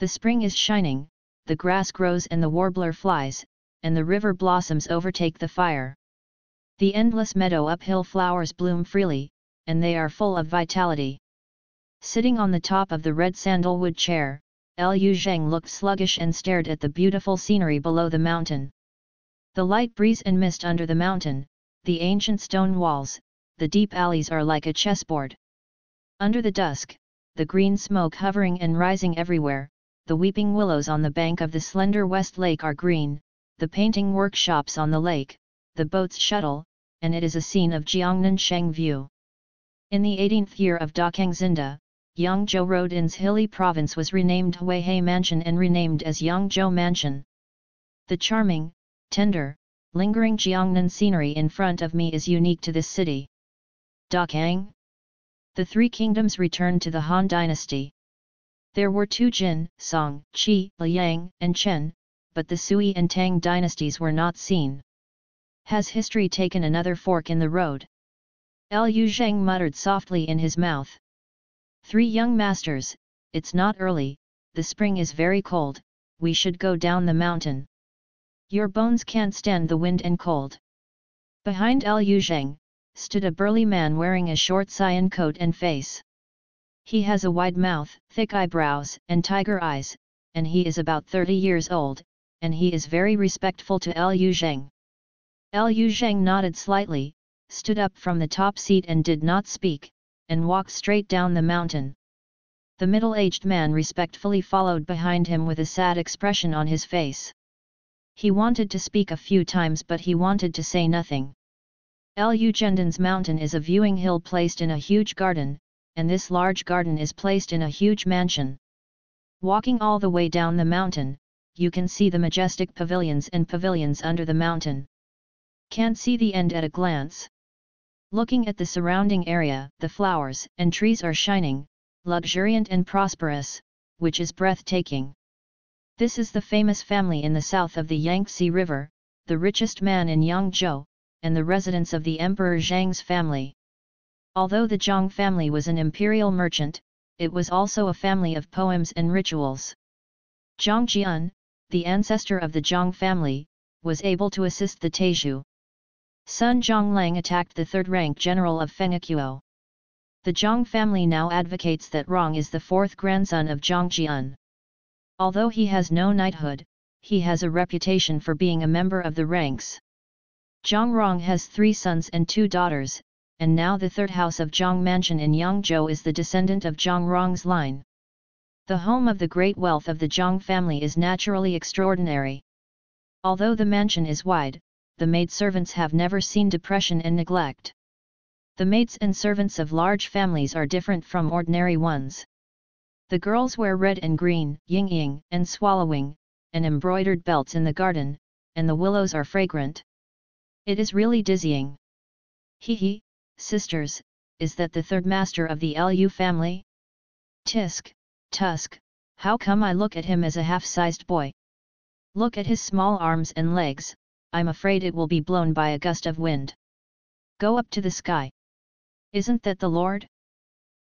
The spring is shining, the grass grows and the warbler flies, and the river blossoms overtake the fire. The endless meadow uphill flowers bloom freely, and they are full of vitality. Sitting on the top of the red sandalwood chair, Liu Zheng looked sluggish and stared at the beautiful scenery below the mountain. The light breeze and mist under the mountain, the ancient stone walls, the deep alleys are like a chessboard. Under the dusk, the green smoke hovering and rising everywhere, the weeping willows on the bank of the slender West Lake are green, the painting workshops on the lake, the boats shuttle, and it is a scene of Jiangnan Sheng view. In the 18th year of Dakangzinda, Yangzhou Rodin's hilly province was renamed Huihei Mansion and renamed as Yangzhou Mansion. The charming, tender, lingering Jiangnan scenery in front of me is unique to this city. Dakang. The three kingdoms returned to the Han dynasty. There were two Jin, Song, Qi, Liang, and Chen, but the Sui and Tang dynasties were not seen. Has history taken another fork in the road? Liu Zheng muttered softly in his mouth. Three young masters, it's not early, the spring is very cold, we should go down the mountain. Your bones can't stand the wind and cold. Behind Liu Zheng, stood a burly man wearing a short cyan coat and face. He has a wide mouth, thick eyebrows, and tiger eyes, and he is about 30 years old, and he is very respectful to Liu Zheng. Liu Zheng nodded slightly, stood up from the top seat and did not speak, and walked straight down the mountain. The middle-aged man respectfully followed behind him with a sad expression on his face. He wanted to speak a few times but he wanted to say nothing. Liu Zhendan's mountain is a viewing hill placed in a huge garden, and this large garden is placed in a huge mansion. Walking all the way down the mountain, you can see the majestic pavilions and pavilions under the mountain. Can't see the end at a glance. Looking at the surrounding area, the flowers and trees are shining, luxuriant and prosperous, which is breathtaking. This is the famous family in the south of the Yangtze River, the richest man in Yangzhou, and the residence of the Emperor Zhang's family. Although the Zhang family was an imperial merchant, it was also a family of poems and rituals. Zhang Jian, the ancestor of the Zhang family, was able to assist the Taizhu. Sun Zhonglang attacked the third-rank general of Fengakuo. The Zhang family now advocates that Rong is the fourth grandson of Zhang Jian. Although he has no knighthood, he has a reputation for being a member of the ranks. Zhang Rong has 3 sons and 2 daughters, and now the third house of Zhang Mansion in Yangzhou is the descendant of Zhang Rong's line. The home of the great wealth of the Zhang family is naturally extraordinary. Although the mansion is wide, the maidservants have never seen depression and neglect. The maids and servants of large families are different from ordinary ones. The girls wear red and green, ying-ying, and swallowing, and embroidered belts in the garden, and the willows are fragrant. It is really dizzying. Hee, sisters, is that the third master of the Liu family? Tisk, tusk, how come I look at him as a half-sized boy? Look at his small arms and legs, I'm afraid it will be blown by a gust of wind. Go up to the sky. Isn't that the Lord?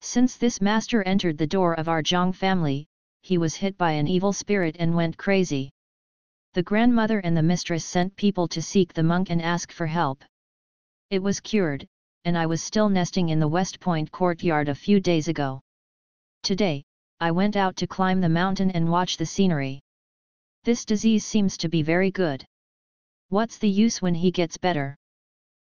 Since this master entered the door of our Zhang family, he was hit by an evil spirit and went crazy. The grandmother and the mistress sent people to seek the monk and ask for help. It was cured, and I was still nesting in the West Point courtyard a few days ago. Today, I went out to climb the mountain and watch the scenery. This disease seems to be very good. What's the use when he gets better?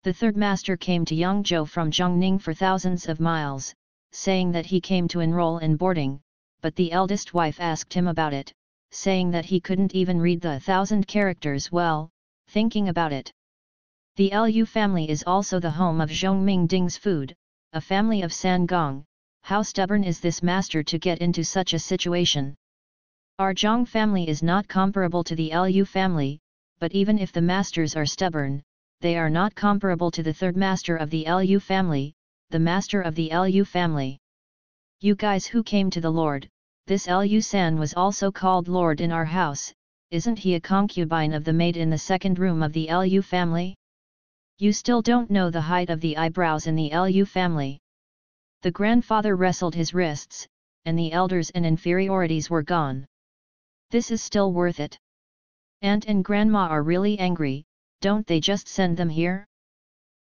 The third master came to Yangzhou from Zhongning for thousands of miles, saying that he came to enroll in boarding, but the eldest wife asked him about it, saying that he couldn't even read the 1,000 characters well, thinking about it. The Liu family is also the home of Zhongming Ding's food, a family of Sangong. How stubborn is this master to get into such a situation? Our Zhang family is not comparable to the Liu family, but even if the masters are stubborn, they are not comparable to the third master of the Liu family, the master of the Liu family. You guys who came to the Lord, this Liu San was also called Lord in our house, isn't he a concubine of the maid in the second room of the Liu family? You still don't know the height of the eyebrows in the Liu family. The grandfather wrestled his wrists, and the elders and inferiorities were gone. This is still worth it. Aunt and Grandma are really angry, don't they just send them here?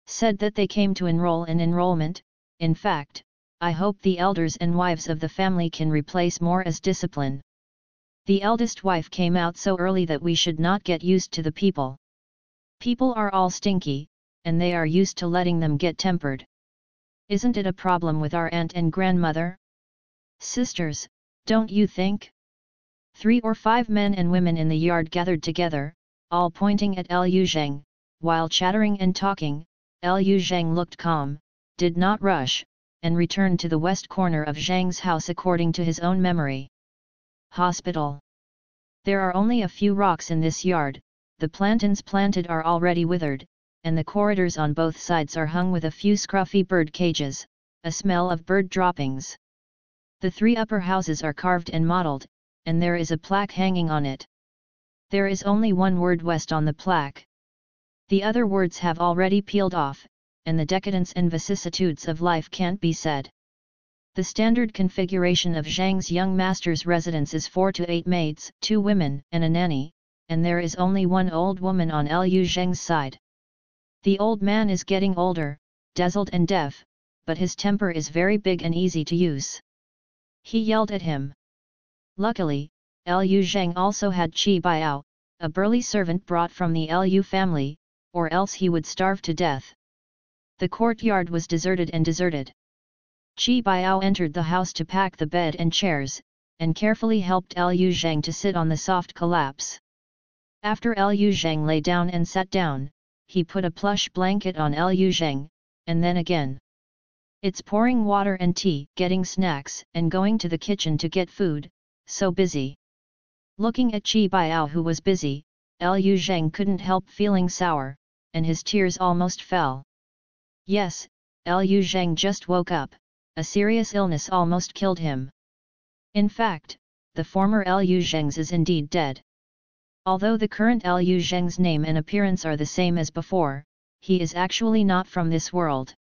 Said that they came to enroll in enrollment. In fact, I hope the elders and wives of the family can replace more as discipline. The eldest wife came out so early that we should not get used to the people. People are all stinky, and they are used to letting them get tempered. Isn't it a problem with our aunt and grandmother? Sisters, don't you think? 3 or 5 men and women in the yard gathered together, all pointing at Liu Zheng, while chattering and talking. Liu Zheng looked calm, did not rush, and returned to the west corner of Zhang's house according to his own memory. Hospital. There are only a few rocks in this yard, the plantains planted are already withered, and the corridors on both sides are hung with a few scruffy bird cages, a smell of bird droppings. The 3 upper houses are carved and modeled, and there is a plaque hanging on it. There is only one word west on the plaque. The other words have already peeled off, and the decadence and vicissitudes of life can't be said. The standard configuration of Zhang's young master's residence is 4 to 8 maids, 2 women, and a nanny, and there is only one old woman on Liu Zheng's side. The old man is getting older, dazzled and deaf, but his temper is very big and easy to use. He yelled at him. Luckily, Liu Zheng also had Qi Biao, a burly servant brought from the Liu family, or else he would starve to death. The courtyard was deserted and deserted. Qi Biao entered the house to pack the bed and chairs, and carefully helped Liu Zheng to sit on the soft collapse. After Liu Zheng lay down and sat down, he put a plush blanket on Liu Zheng, and then again. It's pouring water and tea, getting snacks, and going to the kitchen to get food, so busy. Looking at Qi Biao who was busy, Liu Zheng couldn't help feeling sour, and his tears almost fell. Yes, Liu Zheng just woke up, a serious illness almost killed him. In fact, the former Liu Zheng's is indeed dead. Although the current Liu Zheng's name and appearance are the same as before, he is actually not from this world.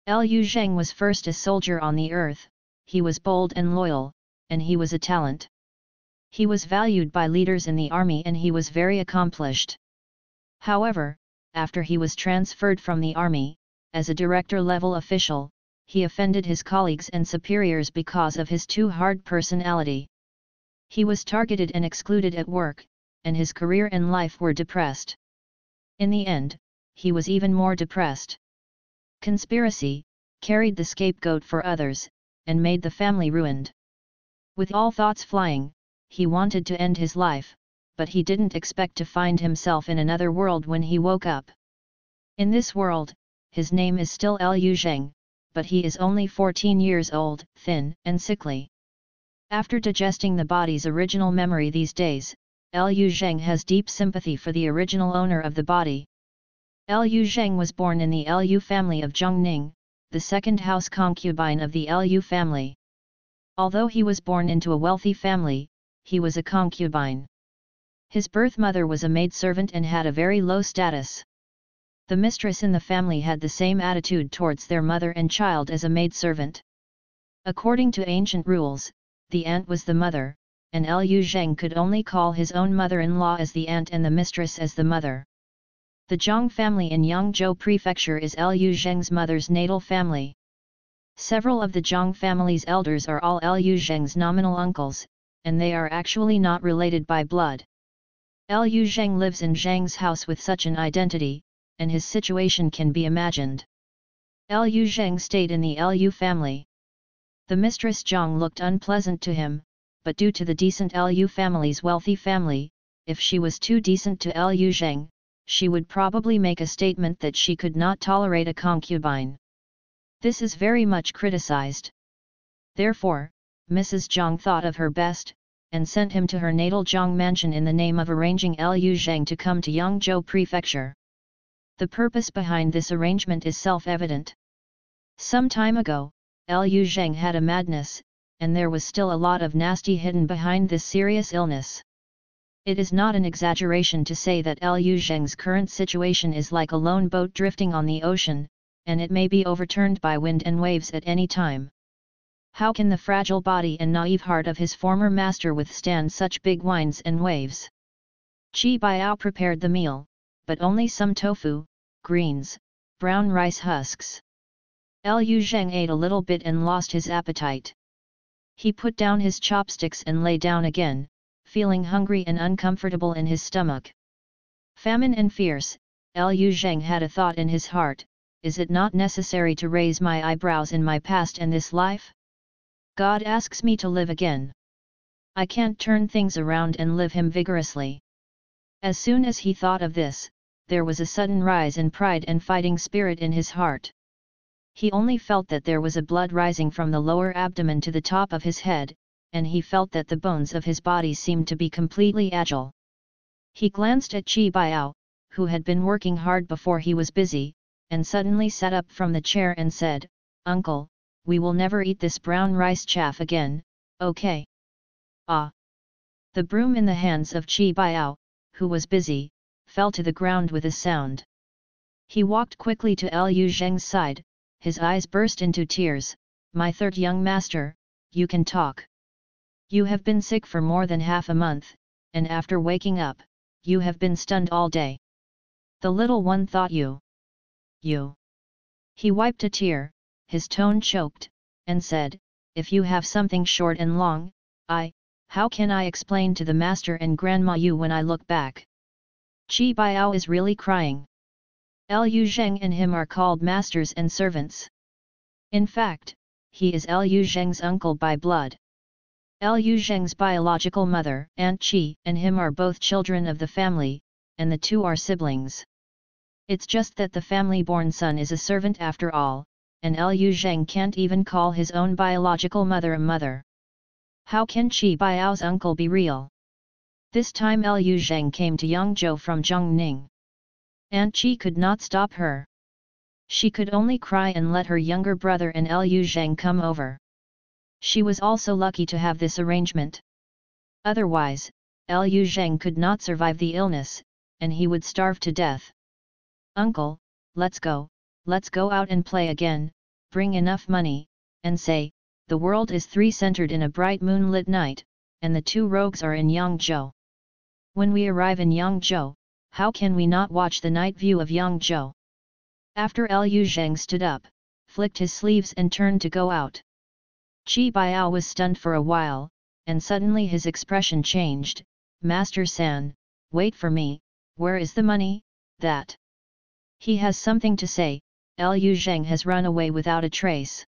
Liu Zheng was first a soldier on the earth, he was bold and loyal, and he was a talent. He was valued by leaders in the army and he was very accomplished. However, after he was transferred from the army, as a director-level official, he offended his colleagues and superiors because of his too hard personality. He was targeted and excluded at work, and his career and life were depressed. In the end, he was even more depressed. Conspiracy, carried the scapegoat for others, and made the family ruined. With all thoughts flying, he wanted to end his life, but he didn't expect to find himself in another world when he woke up. In this world, his name is still Liu Zheng, but he is only 14 years old, thin, and sickly. After digesting the body's original memory these days, Liu Zheng has deep sympathy for the original owner of the body. Liu Zheng was born in the Liu family of Zhongning, the second house concubine of the Liu family. Although he was born into a wealthy family, he was a concubine. His birth mother was a maidservant and had a very low status. The mistress in the family had the same attitude towards their mother and child as a maidservant. According to ancient rules, the aunt was the mother, and Liu Zheng could only call his own mother-in-law as the aunt and the mistress as the mother. The Zhang family in Yangzhou Prefecture is Liu Zheng's mother's natal family. Several of the Zhang family's elders are all Liu Zheng's nominal uncles, and they are actually not related by blood. Liu Zheng lives in Zhang's house with such an identity, and his situation can be imagined. Liu Zheng stayed in the Liu family. The mistress Zhang looked unpleasant to him, but due to the decent Liu family's wealthy family, if she was too decent to Liu Zheng, she would probably make a statement that she could not tolerate a concubine. This is very much criticized. Therefore, Mrs. Zhang thought of her best, and sent him to her natal Zhang mansion in the name of arranging Liu Zheng to come to Yangzhou Prefecture. The purpose behind this arrangement is self-evident. Some time ago, Liu Zheng had a madness, and there was still a lot of nasty hidden behind this serious illness. It is not an exaggeration to say that Liu Zheng's current situation is like a lone boat drifting on the ocean, and it may be overturned by wind and waves at any time. How can the fragile body and naive heart of his former master withstand such big winds and waves? Qi Biao prepared the meal, but only some tofu, greens, brown rice husks. Liu Zheng ate a little bit and lost his appetite. He put down his chopsticks and lay down again, feeling hungry and uncomfortable in his stomach. Famine and fierce, Liu Zheng had a thought in his heart: is it not necessary to raise my eyebrows in my past and this life? God asks me to live again. I can't turn things around and live him vigorously. As soon as he thought of this, there was a sudden rise in pride and fighting spirit in his heart. He only felt that there was a blood rising from the lower abdomen to the top of his head, and he felt that the bones of his body seemed to be completely agile. He glanced at Qi Biao, who had been working hard before he was busy, and suddenly sat up from the chair and said, "Uncle, we will never eat this brown rice chaff again, okay?" Ah! The broom in the hands of Qi Biao, who was busy, fell to the ground with a sound. He walked quickly to Liu Zheng's side, his eyes burst into tears. "My third young master, you can talk. You have been sick for more than half a month, and after waking up, you have been stunned all day. The little one thought you. He wiped a tear, his tone choked, and said, "If you have something short and long, how can I explain to the master and grandma you when I look back? Qi Biao is really crying. Liu Zheng and him are called masters and servants. In fact, he is Liu Zheng's uncle by blood. Liu Zheng's biological mother, Aunt Qi, and him are both children of the family, and the two are siblings. It's just that the family-born son is a servant after all, and Liu Zheng can't even call his own biological mother a mother. How can Qi Biao's uncle be real?" This time Liu Zheng came to Yangzhou from Zhongning. Aunt Qi could not stop her. She could only cry and let her younger brother and Liu Zheng come over. She was also lucky to have this arrangement. Otherwise, Liu Zheng could not survive the illness, and he would starve to death. "Uncle, let's go out and play again, bring enough money, and say, the world is three-centered in a bright moonlit night, and the two rogues are in Yangzhou. When we arrive in Yangzhou, how can we not watch the night view of Yangzhou?" After Liu Zheng stood up, flicked his sleeves and turned to go out. Qi Biao was stunned for a while, and suddenly his expression changed. "Master San, wait for me, where is the money, that?" He has something to say. Liu Zheng has run away without a trace.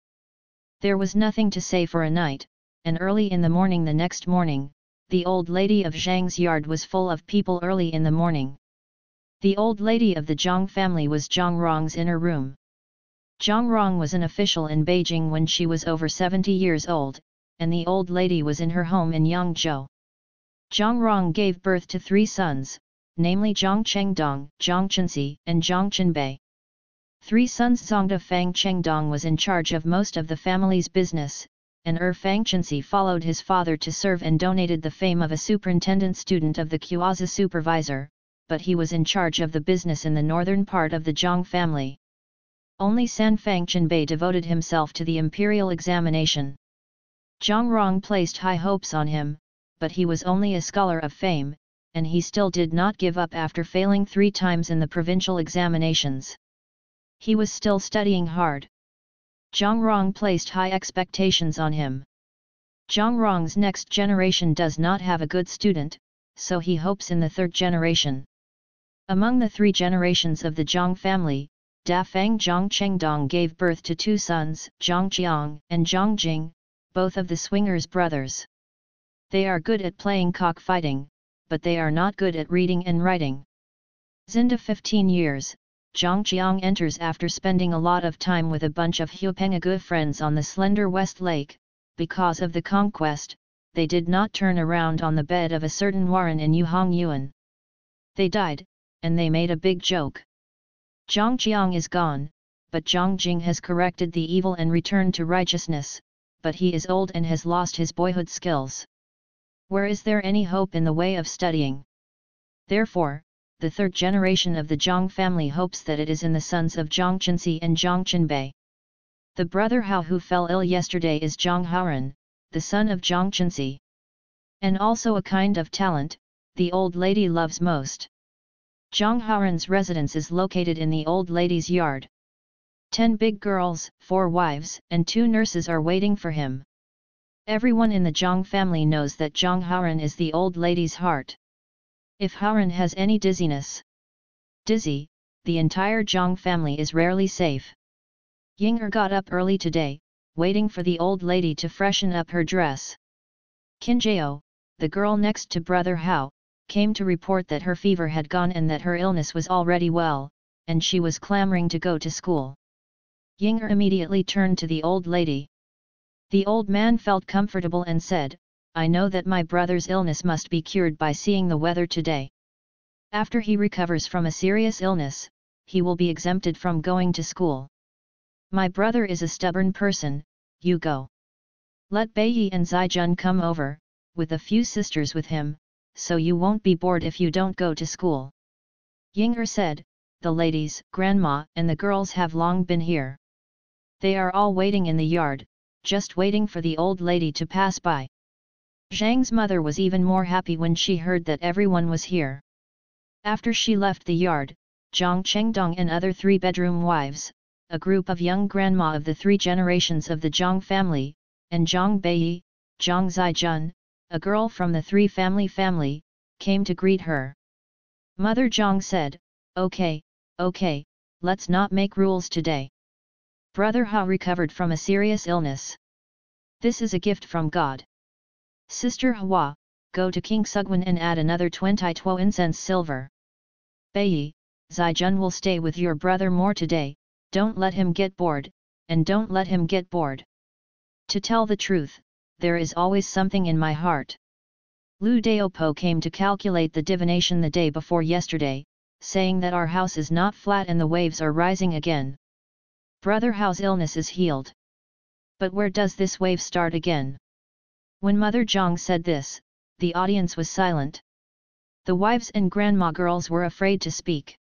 There was nothing to say for a night, and early in the morning the next morning, the old lady of Zhang's yard was full of people early in the morning. The old lady of the Zhang family was Zhang Rong's inner room. Zhang Rong was an official in Beijing when she was over 70 years old, and the old lady was in her home in Yangzhou. Zhang Rong gave birth to 3 sons, namely Zhang Chengdong, Zhang Chenxi, and Zhang Chenbei. 3 sons. Zhangde Fang Chengdong was in charge of most of the family's business, and Fang Chenxi followed his father to serve and donated the fame of a superintendent student of the Kuaza supervisor, but he was in charge of the business in the northern part of the Zhang family. Only San Fang Chenbei devoted himself to the imperial examination. Zhang Rong placed high hopes on him, but he was only a scholar of fame, and he still did not give up after failing 3 times in the provincial examinations. He was still studying hard. Zhang Rong placed high expectations on him. Zhang Rong's next generation does not have a good student, so he hopes in the 3rd generation. Among the 3 generations of the Zhang family, Da Fang Zhang Chengdong gave birth to 2 sons, Zhang Jiang and Zhang Jing, both of the swingers' brothers. They are good at playing cockfighting, but they are not good at reading and writing. Zinda 15 years, Zhang Jiang enters after spending a lot of time with a bunch of Hupengagu friends on the slender West Lake. Because of the conquest, they did not turn around on the bed of a certain Warren in Yuhong Yuan. They died, and they made a big joke. Zhang Jiang is gone, but Zhang Jing has corrected the evil and returned to righteousness, but he is old and has lost his boyhood skills. Where is there any hope in the way of studying? Therefore, the 3rd generation of the Zhang family hopes that it is in the sons of Zhang Chenxi and Zhang Chenbei. The brother Hao who fell ill yesterday is Zhang Haoran, the son of Zhang Chenxi. And also a kind of talent, the old lady loves most. Zhang Haoran's residence is located in the old lady's yard. 10 big girls, 4 wives, and 2 nurses are waiting for him. Everyone in the Zhang family knows that Zhang Haoran is the old lady's heart. If Haoran has any dizzy, the entire Zhang family is rarely safe. Ying'er got up early today, waiting for the old lady to freshen up her dress. Qinjiao, the girl next to brother Hao, came to report that her fever had gone and that her illness was already well, and she was clamoring to go to school. Ying'er immediately turned to the old lady. The old man felt comfortable and said, "I know that my brother's illness must be cured by seeing the weather today. After he recovers from a serious illness, he will be exempted from going to school. My brother is a stubborn person, you go. Let Beiyi and Zijun come over, with a few sisters with him, so you won't be bored if you don't go to school." Ying'er said, "The ladies, grandma, and the girls have long been here. They are all waiting in the yard, just waiting for the old lady to pass by." Zhang's mother was even more happy when she heard that everyone was here. After she left the yard, Zhang Chengdong and other 3-bedroom wives, a group of young grandma of the 3 generations of the Zhang family, and Zhang Beiyi, Zhang Zijun, a girl from the 3-family, came to greet her. Mother Zhang said, Okay, let's not make rules today. Brother Hao recovered from a serious illness. This is a gift from God. Sister Hua, go to King Sugwen and add another 22 incense silver. Beiyi, Zijun will stay with your brother more today, don't let him get bored, and don't let him get bored. To tell the truth, there is always something in my heart. Lu Daopo came to calculate the divination the day before yesterday, saying that our house is not flat and the waves are rising again. Brother Hao's illness is healed. But where does this wave start again? When Mother Zhang said this, the audience was silent. The wives and grandma girls were afraid to speak.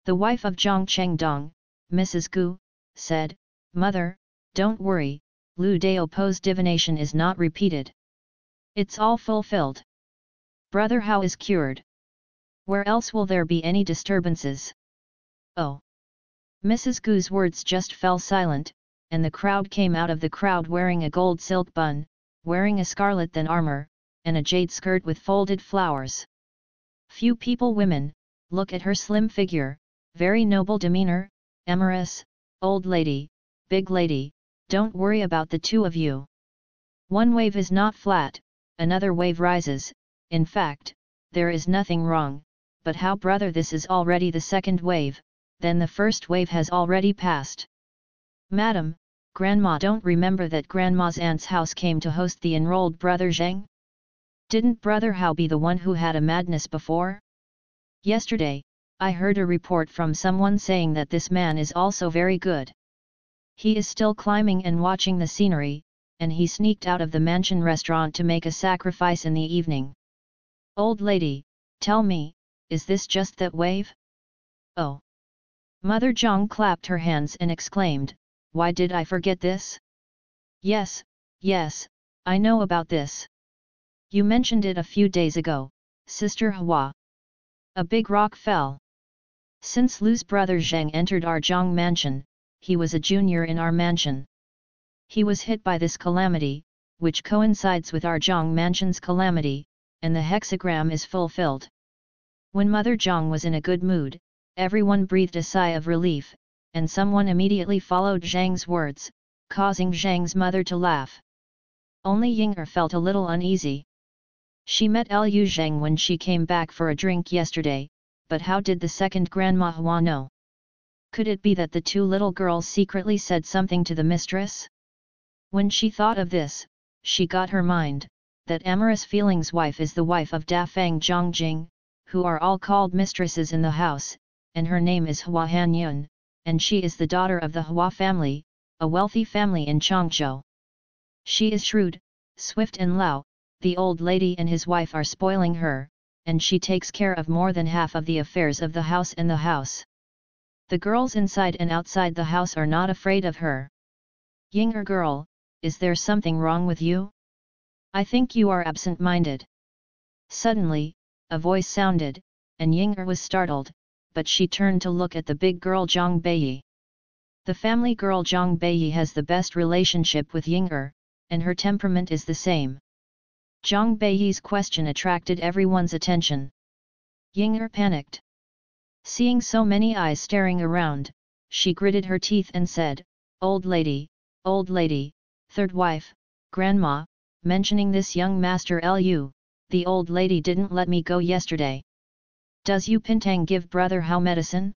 The wife of Zhang Chengdong, Mrs. Gu, said, "Mother, don't worry, Lu Daopo's divination is not repeated. It's all fulfilled. Brother Hao is cured. Where else will there be any disturbances?" Oh! Mrs. Gu's words just fell silent, and the crowd came out of the crowd wearing a gold silk bun, wearing a scarlet than armor, and a jade skirt with folded flowers. Few people women, look at her slim figure, very noble demeanor, amorous, old lady, big lady, don't worry about the two of you. One wave is not flat, another wave rises, in fact, there is nothing wrong, but how brother this is already the second wave, then the first wave has already passed. Madam, Grandma don't remember that Grandma's aunt's house came to host the enrolled brother Zheng? Didn't brother Hao be the one who had a madness before? Yesterday, I heard a report from someone saying that this man is also very good. He is still climbing and watching the scenery, and he sneaked out of the mansion restaurant to make a sacrifice in the evening. Old lady, tell me, is this just that wave? Oh! Mother Zhang clapped her hands and exclaimed, why did I forget this? Yes, I know about this. You mentioned it a few days ago, Sister Hua. A big rock fell. Since Lu's brother Zheng entered our Zhang mansion, he was a junior in our mansion. He was hit by this calamity, which coincides with our Zhang mansion's calamity, and the hexagram is fulfilled. When Mother Zhang was in a good mood, everyone breathed a sigh of relief, and someone immediately followed Zhang's words, causing Zhang's mother to laugh. Only Ying'er felt a little uneasy. She met Lu Zheng when she came back for a drink yesterday, but how did the second Grandma Hua know? Could it be that the two little girls secretly said something to the mistress? When she thought of this, she got her mind, that amorous feelings wife is the wife of Dafang Zhongjing, who are all called mistresses in the house, and her name is Hua Hanyun, and she is the daughter of the Hua family, a wealthy family in Changzhou. She is shrewd, swift and Lao, the old lady and his wife are spoiling her, and she takes care of more than half of the affairs of the house and the house. The girls inside and outside the house are not afraid of her. Ying'er girl, is there something wrong with you? I think you are absent-minded. Suddenly, a voice sounded, and Ying'er was startled, but she turned to look at the big girl Zhang Beiyi. The family girl Zhang Beiyi has the best relationship with Ying'er, and her temperament is the same. Zhang Beiyi's question attracted everyone's attention. Ying'er panicked. Seeing so many eyes staring around, she gritted her teeth and said, old lady, third wife, grandma, mentioning this young master Lu, the old lady didn't let me go yesterday. Does you Pintang give brother how medicine?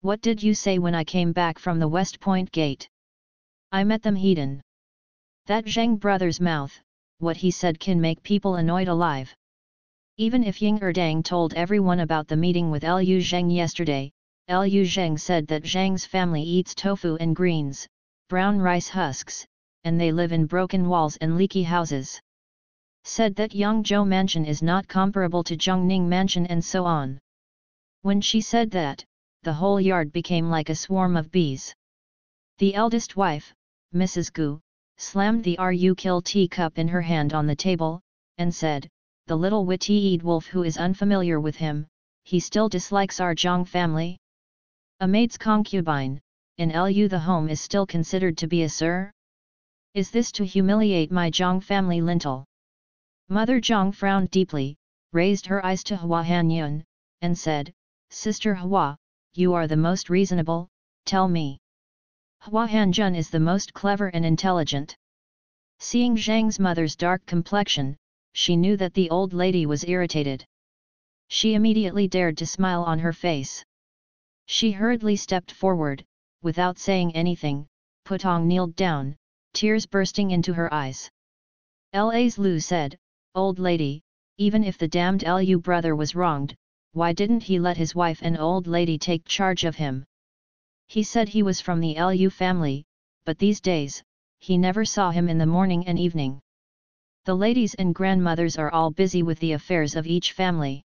What did you say when I came back from the West Point gate? I met them hidden. That Zheng brother's mouth, what he said can make people annoyed alive. Even if Ying'er Dang told everyone about the meeting with Lu Zheng yesterday, Lu Zheng said that Zheng's family eats tofu and greens, brown rice husks, and they live in broken walls and leaky houses. Said that Yangzhou mansion is not comparable to Zhongning mansion and so on. When she said that, the whole yard became like a swarm of bees. The eldest wife, Mrs. Gu, slammed the Ru Kill teacup in her hand on the table, and said, the little witty-eyed wolf who is unfamiliar with him, he still dislikes our Zhang family? A maid's concubine, in Lu the home is still considered to be a sir? Is this to humiliate my Zhang family lintel? Mother Zhang frowned deeply, raised her eyes to Hua Hanyun, and said, Sister Hua, you are the most reasonable, tell me. Hua Hanjun is the most clever and intelligent. Seeing Zhang's mother's dark complexion, she knew that the old lady was irritated. She immediately dared to smile on her face. She hurriedly stepped forward, without saying anything, Putong kneeled down, tears bursting into her eyes. Las Lu said, old lady, even if the damned Lu brother was wronged, why didn't he let his wife and old lady take charge of him? He said he was from the Lu family, but these days, he never saw him in the morning and evening. The ladies and grandmothers are all busy with the affairs of each family.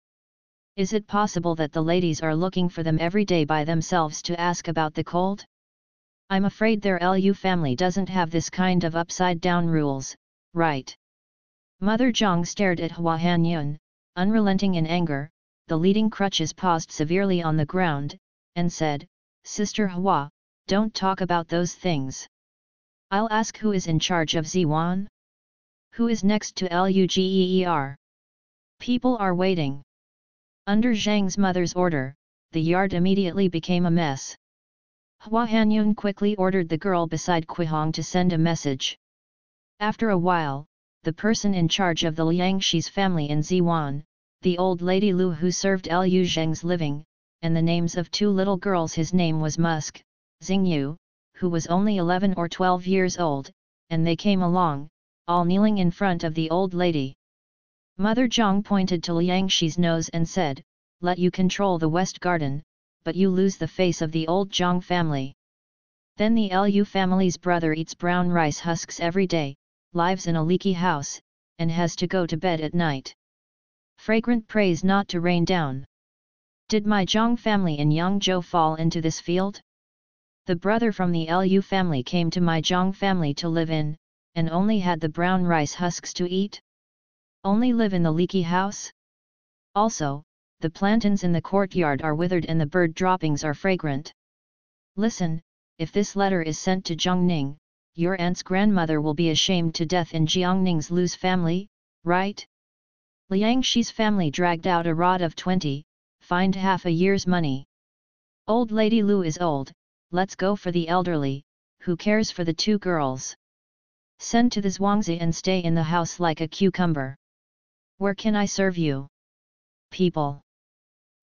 Is it possible that the ladies are looking for them every day by themselves to ask about the cold? I'm afraid their Lu family doesn't have this kind of upside-down rules, right? Mother Zhang stared at Hua Hanyun, unrelenting in anger. The leading crutches paused severely on the ground, and said, Sister Hua, don't talk about those things. I'll ask who is in charge of Ziwan? Who is next to Luger? People are waiting. Under Zhang's mother's order, the yard immediately became a mess. Hua Hanyun quickly ordered the girl beside Quihong to send a message. After a while, the person in charge of the Liangshi's family in Ziwan, the old lady Lu who served Lu Zheng's living, and the names of two little girls, his name was Musk, Xingyu, who was only 11 or 12 years old, and they came along, all kneeling in front of the old lady. Mother Zhang pointed to Liangshi's nose and said, let you control the West Garden, but you lose the face of the old Zhang family. Then the Lu family's brother eats brown rice husks every day, lives in a leaky house, and has to go to bed at night. Fragrant praise not to rain down. Did my Zhang family in Yangzhou fall into this field? The brother from the Lu family came to my Zhang family to live in, and only had the brown rice husks to eat? Only live in the leaky house? Also, the plantains in the courtyard are withered and the bird droppings are fragrant. Listen, if this letter is sent to Zhongning, your aunt's grandmother will be ashamed to death in Jiangning's Lu's family, right? Liangshi's family dragged out a rod of 20, fined half a year's money. Old lady Lu is old, let's go for the elderly, who cares for the two girls? Send to the Zhuangzi and stay in the house like a cucumber. Where can I serve you? People.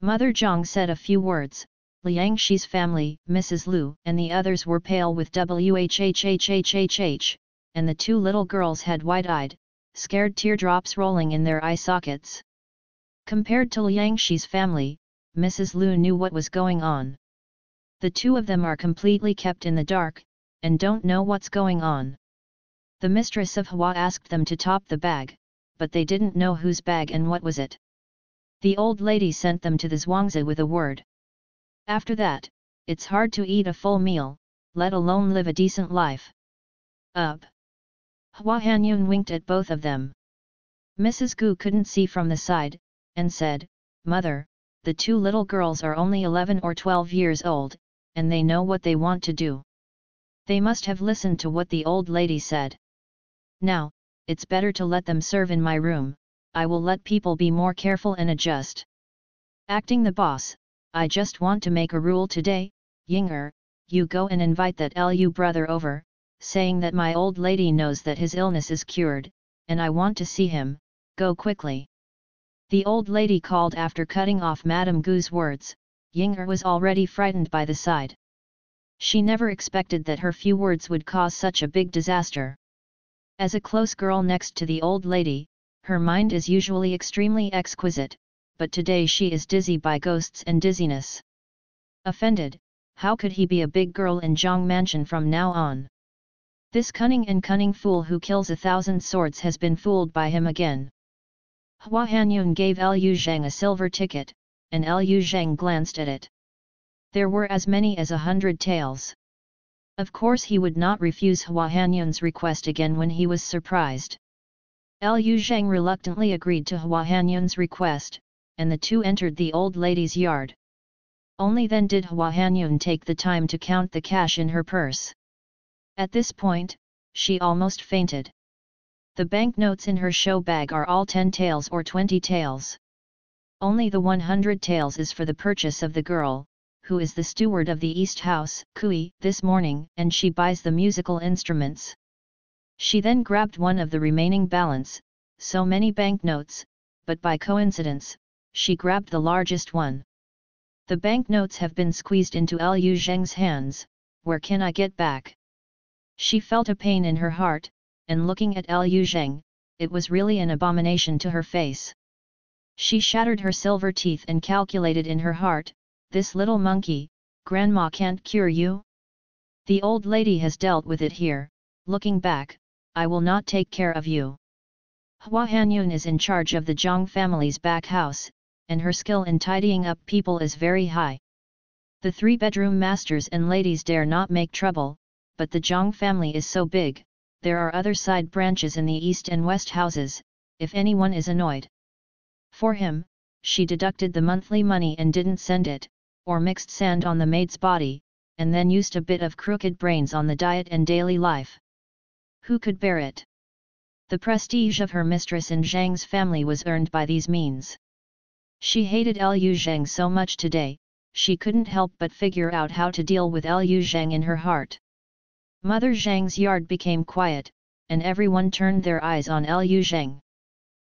Mother Zhang said a few words. Liangshi's family, Mrs. Lu, and the others were pale with whhhhhhh, and the two little girls had wide-eyed, scared teardrops rolling in their eye sockets. Compared to Liangshi's family, Mrs. Lu knew what was going on. The two of them are completely kept in the dark, and don't know what's going on. The mistress of Hua asked them to top the bag, but they didn't know whose bag and what was it. The old lady sent them to the Zhuangzi with a word. After that, it's hard to eat a full meal, let alone live a decent life. Up. Hua Hanyun winked at both of them. Mrs. Gu couldn't see from the side, and said, "Mother, the two little girls are only 11 or 12 years old, and they know what they want to do. They must have listened to what the old lady said. Now, it's better to let them serve in my room. I will let people be more careful and adjust. Acting the boss, I just want to make a rule today. Yinger, you go and invite that Lu brother over, saying that my old lady knows that his illness is cured, and I want to see him. Go quickly." The old lady called after cutting off Madame Gu's words. Yinger was already frightened by the sight. She never expected that her few words would cause such a big disaster. As a close girl next to the old lady, her mind is usually extremely exquisite, but today she is dizzy by ghosts and dizziness. Offended, how could he be a big girl in Zhang Mansion from now on? This cunning fool who kills 1,000 swords has been fooled by him again. Hua Hanyun gave Liu Zhang a silver ticket, and Liu Zhang glanced at it. There were as many as 100 taels. Of course he would not refuse Hua Hanyun's request again when he was surprised. Liu Zhang reluctantly agreed to Hua Hanyun's request, and the two entered the old lady's yard. Only then did Hua Hanyun take the time to count the cash in her purse. At this point, she almost fainted. The banknotes in her show bag are all 10 taels or 20 taels. Only the 100 taels is for the purchase of the girl, who is the steward of the East House, Kui, this morning, and she buys the musical instruments. She then grabbed one of the remaining balance, so many banknotes, but by coincidence, she grabbed the largest one. The banknotes have been squeezed into Liu Zheng's hands. Where can I get back? She felt a pain in her heart, and looking at Liu Zheng, it was really an abomination to her face. She shattered her silver teeth and calculated in her heart, "This little monkey, grandma can't cure you? The old lady has dealt with it here, looking back, I will not take care of you." Hua Hanyun is in charge of the Zhang family's back house, and her skill in tidying up people is very high. The 3-bedroom masters and ladies dare not make trouble, but the Zhang family is so big, there are other side branches in the east and west houses, if anyone is annoyed. For him, she deducted the monthly money and didn't send it, or mixed sand on the maid's body, and then used a bit of crooked brains on the diet and daily life. Who could bear it? The prestige of her mistress in Zhang's family was earned by these means. She hated Liu Zheng so much today, she couldn't help but figure out how to deal with Liu Zheng in her heart. Mother Zhang's yard became quiet, and everyone turned their eyes on Liu Zheng.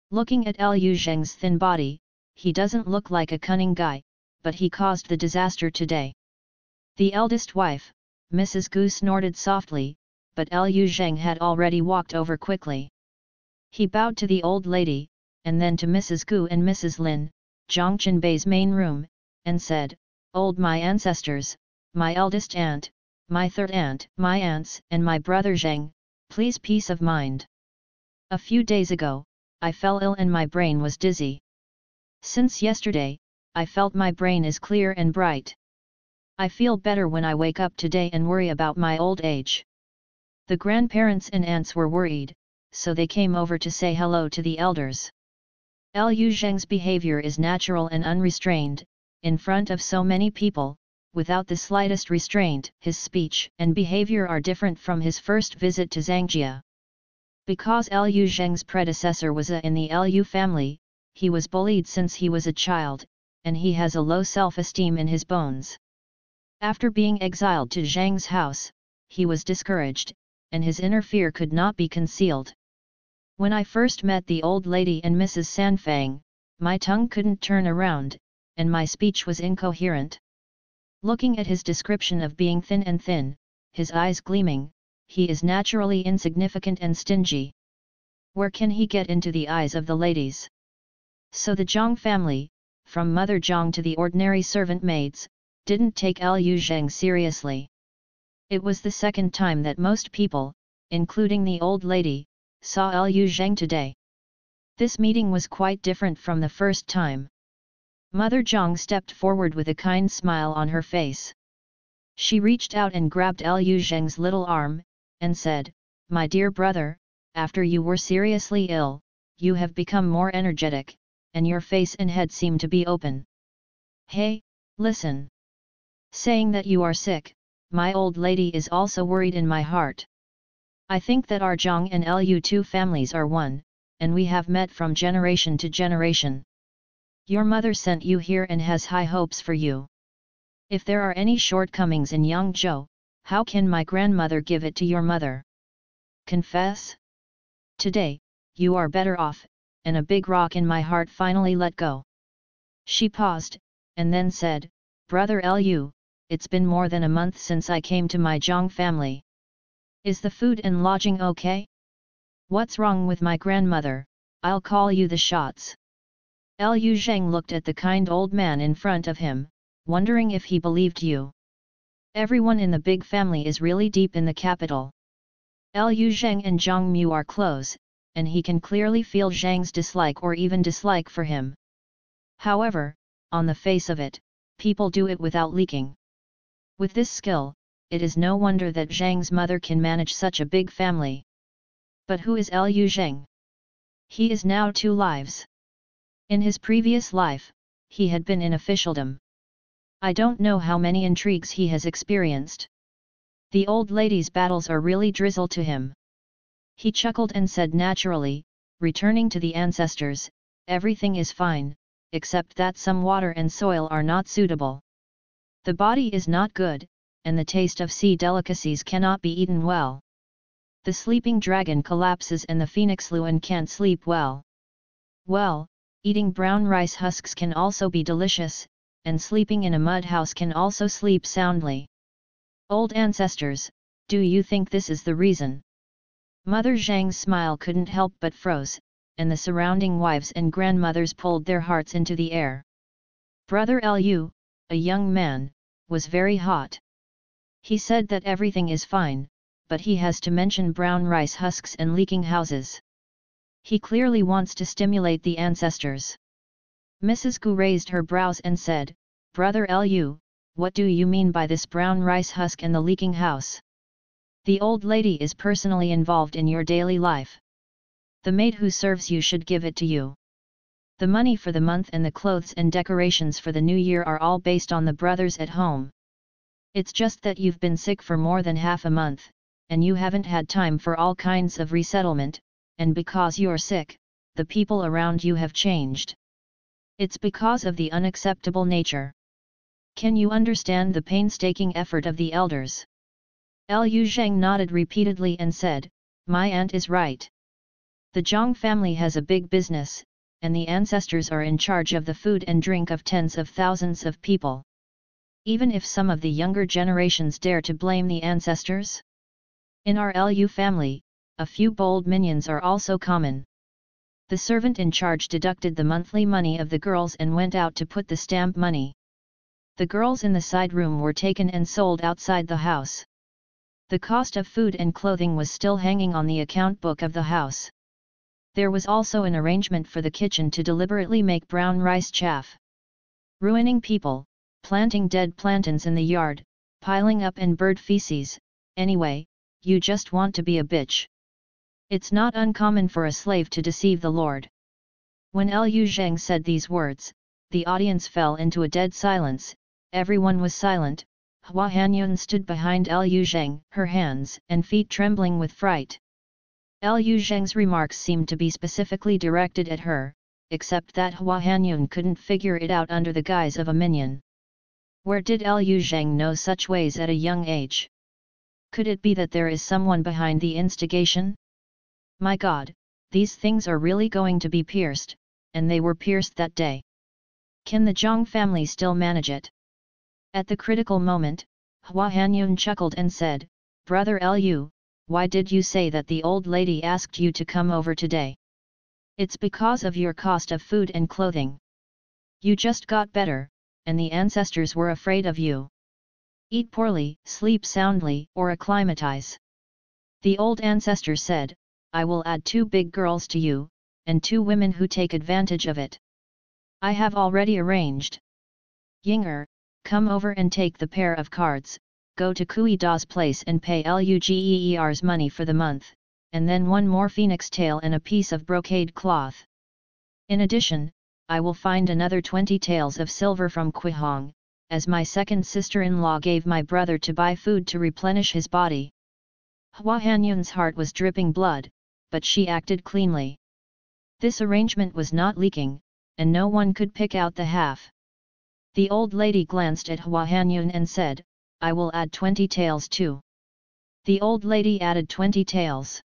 Looking at Liu Zheng's thin body, he doesn't look like a cunning guy, but he caused the disaster today. The eldest wife, Mrs. Gu, snorted softly, but Liu Zheng had already walked over quickly. He bowed to the old lady, and then to Mrs. Gu and Mrs. Lin, Zhang Qinbei's main room, and said, "Old my ancestors, my eldest aunt, my third aunt, my aunts, and my brother Zheng, please peace of mind. A few days ago, I fell ill and my brain was dizzy. Since yesterday, I felt my brain is clear and bright. I feel better when I wake up today and worry about my old age." The grandparents and aunts were worried, so they came over to say hello to the elders. Liu Zheng's behavior is natural and unrestrained, in front of so many people, without the slightest restraint. His speech and behavior are different from his first visit to Zangjia. Because Liu Zheng's predecessor was in the Liu family, he was bullied since he was a child, and he has a low self-esteem in his bones. After being exiled to Zhang's house, he was discouraged, and his inner fear could not be concealed. When I first met the old lady and Mrs. Sanfang, my tongue couldn't turn around, and my speech was incoherent. Looking at his description of being thin, his eyes gleaming, he is naturally insignificant and stingy. Where can he get into the eyes of the ladies? So the Zhang family, from Mother Zhang to the ordinary servant maids, didn't take Liu Zheng seriously. It was the second time that most people, including the old lady, saw Liu Zheng today. This meeting was quite different from the first time. Mother Zhang stepped forward with a kind smile on her face. She reached out and grabbed Liu Zheng's little arm, and said, my dear brother, after you were seriously ill, you have become more energetic, and your face and head seem to be open. Hey, listen. Saying that you are sick, my old lady is also worried in my heart. I think that our Zhang and Lu two families are one, and we have met from generation to generation. Your mother sent you here and has high hopes for you. If there are any shortcomings in Yangzhou, how can my grandmother give it to your mother? Confess? Today, you are better off, and a big rock in my heart finally let go. She paused, and then said, Brother Lu, it's been more than a month since I came to my Zhang family. Is the food and lodging okay? What's wrong with my grandmother? I'll call you the shots. Lu Zheng looked at the kind old man in front of him, wondering if he believed you. Everyone in the big family is really deep in the capital. Lu Zheng and Zhang Mu are close, and he can clearly feel Zhang's dislike or even dislike for him. However, on the face of it, people do it without leaking. With this skill, it is no wonder that Zhang's mother can manage such a big family. But who is Lu Zheng? He is now 2 lives. In his previous life, he had been in officialdom. I don't know how many intrigues he has experienced. The old lady's battles are really drizzle to him. He chuckled and said naturally, returning to the ancestors, everything is fine, except that some water and soil are not suitable. The body is not good, and the taste of sea delicacies cannot be eaten well. The sleeping dragon collapses and the phoenix Luan can't sleep well. Well, eating brown rice husks can also be delicious, and sleeping in a mud house can also sleep soundly. Old ancestors, do you think this is the reason? Mother Zhang's smile couldn't help but froze, and the surrounding wives and grandmothers pulled their hearts into the air. Brother Lu, a young man, was very hot. He said that everything is fine, but he has to mention brown rice husks and leaking houses. He clearly wants to stimulate the ancestors. Mrs. Gu raised her brows and said, Brother Lu, what do you mean by this brown rice husk and the leaking house? The old lady is personally involved in your daily life. The maid who serves you should give it to you. The money for the month and the clothes and decorations for the new year are all based on the brothers at home. It's just that you've been sick for more than half a month, and you haven't had time for all kinds of resettlement, and because you're sick, the people around you have changed. It's because of the unacceptable nature. Can you understand the painstaking effort of the elders? Lu Zheng nodded repeatedly and said, My aunt is right. The Zhang family has a big business, and the ancestors are in charge of the food and drink of tens of thousands of people. Even if some of the younger generations dare to blame the ancestors? In our Lu family, a few bold minions are also common. The servant in charge deducted the monthly money of the girls and went out to put the stamp money. The girls in the side room were taken and sold outside the house. The cost of food and clothing was still hanging on the account book of the house. There was also an arrangement for the kitchen to deliberately make brown rice chaff. Ruining people, planting dead plantains in the yard, piling up in bird feces, anyway, you just want to be a bitch. It's not uncommon for a slave to deceive the Lord. When Lu Zheng said these words, the audience fell into a dead silence, everyone was silent. Hua Hanyun stood behind Lu Zheng, her hands and feet trembling with fright. Lu Zheng's remarks seemed to be specifically directed at her, except that Hua Hanyun couldn't figure it out under the guise of a minion. Where did Lu Zheng know such ways at a young age? Could it be that there is someone behind the instigation? My God, these things are really going to be pierced, and they were pierced that day. Can the Zhang family still manage it? At the critical moment, Hua Hanyun chuckled and said, Brother Lu, why did you say that the old lady asked you to come over today? It's because of your cost of food and clothing. You just got better, and the ancestors were afraid of you. Eat poorly, sleep soundly, or acclimatize. The old ancestor said, I will add 2 big girls to you, and 2 women who take advantage of it. I have already arranged. Yinger, come over and take the pair of cards, go to Kui Da's place and pay Lugeer's money for the month, and then one more phoenix tail and a piece of brocade cloth. In addition, I will find another 20 taels of silver from Quihong, as my second sister-in-law gave my brother to buy food to replenish his body. Hua Hanyun's heart was dripping blood, but she acted cleanly. This arrangement was not leaking, and no one could pick out the half. The old lady glanced at Hua Hanyun and said, "I will add 20 taels too." The old lady added 20 taels.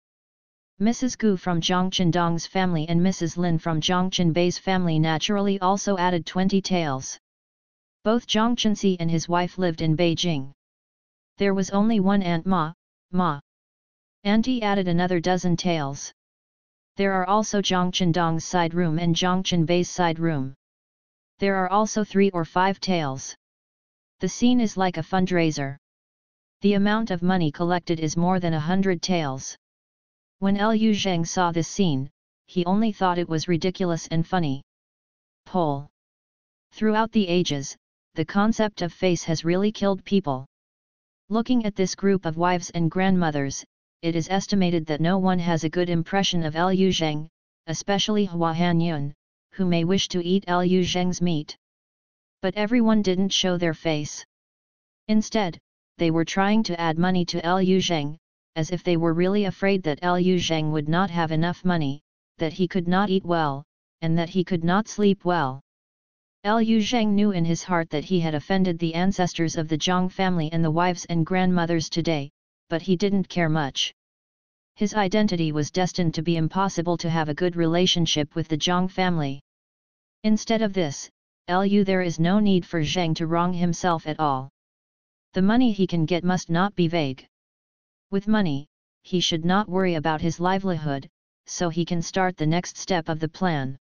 Mrs. Gu from Zhang Chendong's family and Mrs. Lin from Zhang Chenbei's family naturally also added 20 taels. Both Zhang Chenxi and his wife lived in Beijing. There was only one Aunt Ma. Auntie added another dozen taels. There are also Zhang Chendong's side room and Zhang Chenbei's side room. There are also 3 or 5 taels. The scene is like a fundraiser. The amount of money collected is more than 100 taels. When Liu Zheng saw this scene, he only thought it was ridiculous and funny. Pole. Throughout the ages, the concept of face has really killed people. Looking at this group of wives and grandmothers, it is estimated that no one has a good impression of Liu Zheng, especially Hua Hanyun, who may wish to eat Liu Zheng's meat. But everyone didn't show their face. Instead, they were trying to add money to Liu Zheng, as if they were really afraid that Liu Zheng would not have enough money, that he could not eat well, and that he could not sleep well. Liu Zheng knew in his heart that he had offended the ancestors of the Zhang family and the wives and grandmothers today, but he didn't care much. His identity was destined to be impossible to have a good relationship with the Zhang family. Instead of this, Liu there is no need for Zheng to wrong himself at all. The money he can get must not be vague. With money, he should not worry about his livelihood, so he can start the next step of the plan.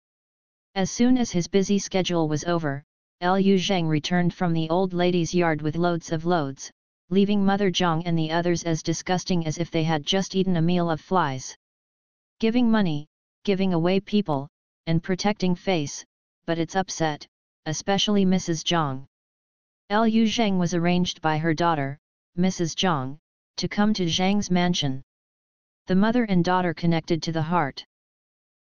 As soon as his busy schedule was over, Liu Zheng returned from the old lady's yard with loads of loads, leaving Mother Zhang and the others as disgusting as if they had just eaten a meal of flies. Giving money, giving away people, and protecting face, but it's upset, especially Mrs. Zhang. Liu Zheng was arranged by her daughter, Mrs. Zhang, to come to Zhang's mansion. The mother and daughter connected to the heart.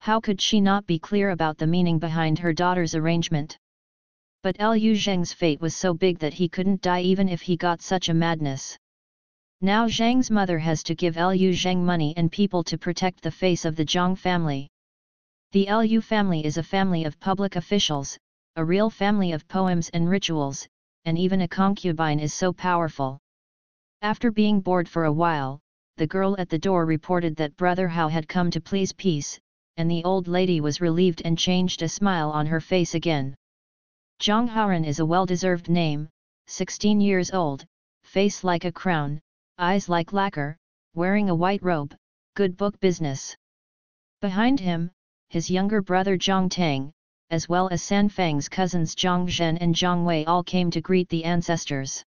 How could she not be clear about the meaning behind her daughter's arrangement? But Liu Zheng's fate was so big that he couldn't die even if he got such a madness. Now Zhang's mother has to give Liu Zheng money and people to protect the face of the Zhang family. The Liu family is a family of public officials, a real family of poems and rituals, and even a concubine is so powerful. After being bored for a while, the girl at the door reported that Brother Hao had come to please peace, and the old lady was relieved and changed a smile on her face again. Zhang Haoran is a well-deserved name, 16 years old, face like a crown, eyes like lacquer, wearing a white robe, good book business. Behind him, his younger brother Zhang Tang, as well as San Fang's cousins Zhang Zhen and Zhang Wei all came to greet the ancestors.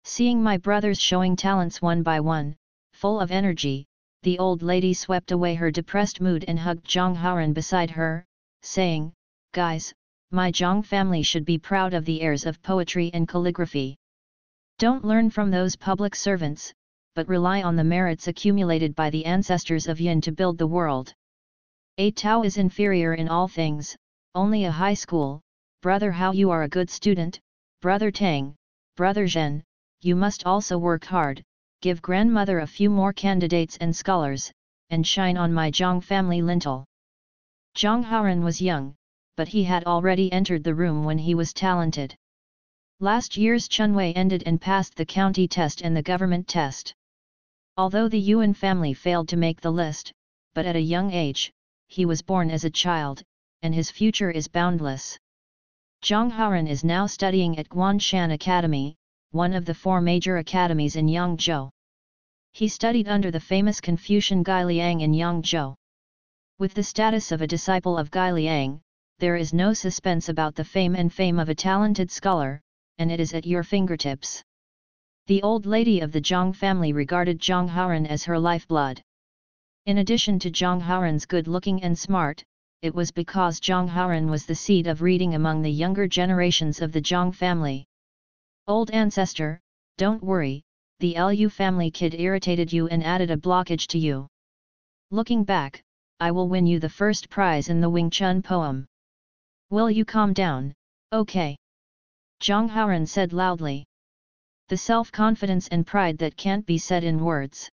Seeing my brothers showing talents one by one, full of energy, the old lady swept away her depressed mood and hugged Zhang Haoran beside her, saying, "Guys, my Zhang family should be proud of the heirs of poetry and calligraphy. Don't learn from those public servants, but rely on the merits accumulated by the ancestors of Yin to build the world. A Tao is inferior in all things, only a high school. Brother Hao, you are a good student, Brother Tang, Brother Zhen, you must also work hard, give grandmother a few more candidates and scholars, and shine on my Zhang family lintel." Zhang Haoran was young, but he had already entered the room when he was talented. Last year's Chunwei ended and passed the county test and the government test. Although the Yuan family failed to make the list, but at a young age, he was born as a child, and his future is boundless. Zhang Haoran is now studying at Guanshan Academy, one of the 4 major academies in Yangzhou. He studied under the famous Confucian Gai Liang in Yangzhou. With the status of a disciple of Gai Liang, there is no suspense about the fame of a talented scholar, and it is at your fingertips. The old lady of the Zhang family regarded Zhang Haoran as her lifeblood. In addition to Zhang Haoran's good-looking and smart, it was because Zhang Haoran was the seed of reading among the younger generations of the Zhang family. Old ancestor, Don't worry, the Lu family kid irritated you and added a blockage to you. Looking back, I will win you the first prize in the Wing Chun poem. Will you calm down, okay? Zhang Haoran said loudly. The self-confidence and pride that can't be said in words.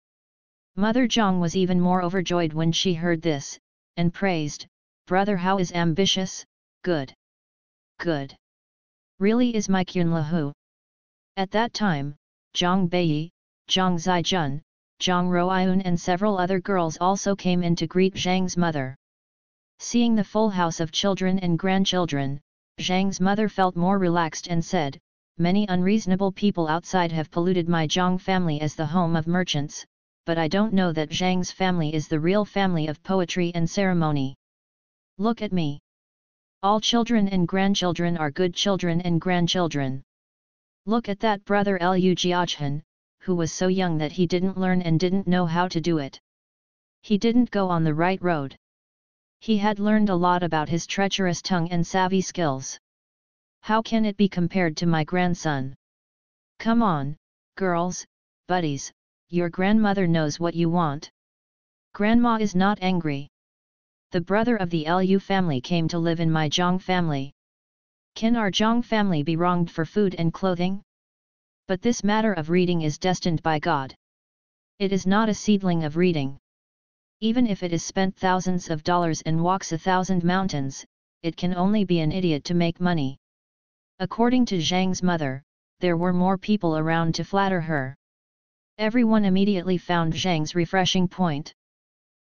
Mother Zhang was even more overjoyed when she heard this, and praised, "Brother Hao is ambitious, good. Good. Really is my Qunlahu." At that time, Zhang Beiyi, Zhang Zijun, Zhang Ruoyun and several other girls also came in to greet Zhang's mother. Seeing the full house of children and grandchildren, Zhang's mother felt more relaxed and said, "Many unreasonable people outside have polluted my Zhang family as the home of merchants, but I don't know that Zhang's family is the real family of poetry and ceremony. Look at me. All children and grandchildren are good children and grandchildren. Look at that brother Lu Jiachen, who was so young that he didn't learn and didn't know how to do it. He didn't go on the right road. He had learned a lot about his treacherous tongue and savvy skills. How can it be compared to my grandson? Come on, girls, buddies, your grandmother knows what you want. Grandma is not angry. The brother of the Lu family came to live in my Zhang family. Can our Zhang family be wronged for food and clothing? But this matter of reading is destined by God. It is not a seedling of reading. Even if it is spent thousands of dollars and walks 1,000 mountains, it can only be an idiot to make money." According to Zhang's mother, there were more people around to flatter her. Everyone immediately found Zhang's refreshing point.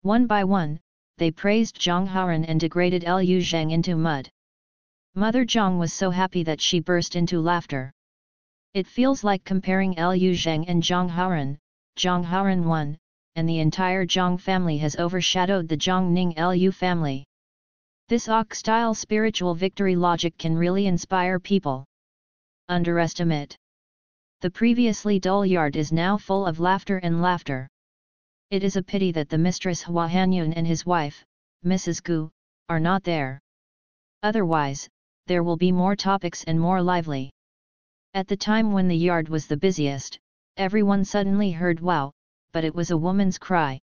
One by one, they praised Zhang Haoran and degraded Lu Zhang into mud. Mother Zhang was so happy that she burst into laughter. It feels like comparing Lu Zhang and Zhang Haoran won, and the entire Zhang family has overshadowed the Zhang Ning Lu family. This Ox-style spiritual victory logic can really inspire people. Underestimate. The previously dull yard is now full of laughter and laughter. It is a pity that the mistress Hua Hanyun and his wife, Mrs. Gu, are not there. Otherwise, there will be more topics and more lively. At the time when the yard was the busiest, everyone suddenly heard "wow," but it was a woman's cry.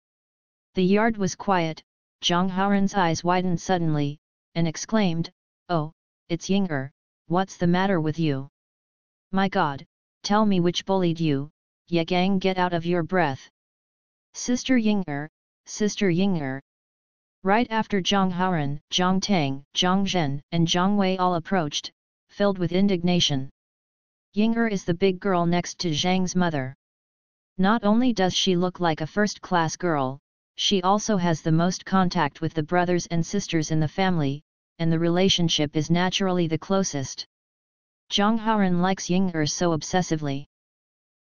The yard was quiet. Zhang Haoran's eyes widened suddenly, and exclaimed, "Oh, it's Ying'er, what's the matter with you? My God, tell me which bullied you, Ye Gang, get out of your breath. Sister Ying'er, Sister Ying'er." Right after Zhang Haoran, Zhang Tang, Zhang Zhen and Zhang Wei all approached, filled with indignation. Ying'er is the big girl next to Zhang's mother. Not only does she look like a first-class girl, she also has the most contact with the brothers and sisters in the family, and the relationship is naturally the closest. Zhang Haoran likes Ying'er so obsessively.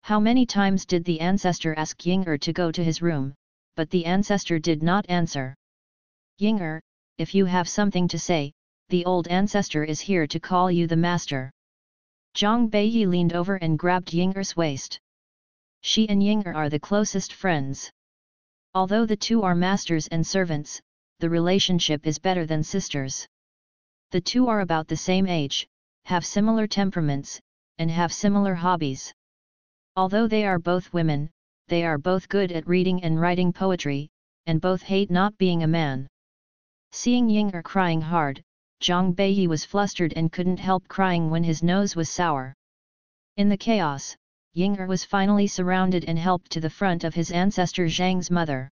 How many times did the ancestor ask Ying'er to go to his room, but the ancestor did not answer. "Ying'er, if you have something to say, the old ancestor is here to call you the master." Zhang Beiyi leaned over and grabbed Ying'er's waist. She and Ying'er are the closest friends. Although the two are masters and servants, the relationship is better than sisters. The two are about the same age, have similar temperaments, and have similar hobbies. Although they are both women, they are both good at reading and writing poetry, and both hate not being a man. Seeing Ying'er crying hard, Zhang Beiyi was flustered and couldn't help crying when his nose was sour. In the chaos, Ying'er was finally surrounded and helped to the front of his ancestor Zhang's mother.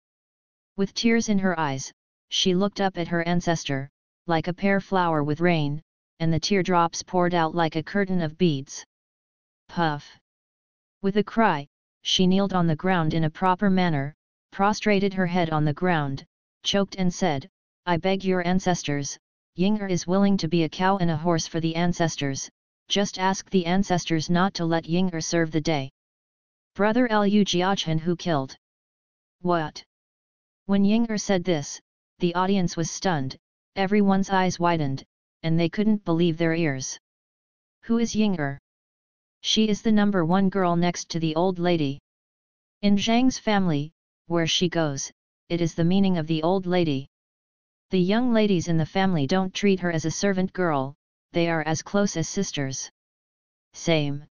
With tears in her eyes, she looked up at her ancestor, like a pear flower with rain, and the teardrops poured out like a curtain of beads. Puff! With a cry, she kneeled on the ground in a proper manner, prostrated her head on the ground, choked and said, "I beg your ancestors, Ying'er is willing to be a cow and a horse for the ancestors, just ask the ancestors not to let Ying'er serve the day." Brother Lu Jiachen who killed. What? When Ying'er said this, the audience was stunned, everyone's eyes widened, and they couldn't believe their ears. Who is Ying'er? She is the number one girl next to the old lady. In Zhang's family, where she goes, it is the meaning of the old lady. The young ladies in the family don't treat her as a servant girl, they are as close as sisters. Same.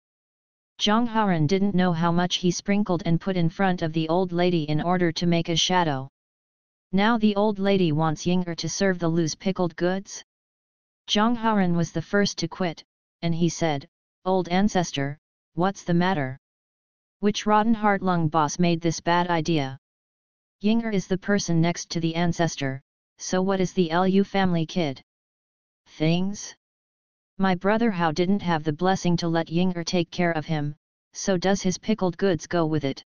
Zhang Haoran didn't know how much he sprinkled and put in front of the old lady in order to make a shadow. Now the old lady wants Ying'er to serve the loose pickled goods? Zhang Haoran was the first to quit, and he said, "Old ancestor, what's the matter? Which rotten heart-lung boss made this bad idea? Ying'er is the person next to the ancestor, so what is the Lu family kid? Things? My brother Hao didn't have the blessing to let Ying'er take care of him, so does his pickled goods go with it?"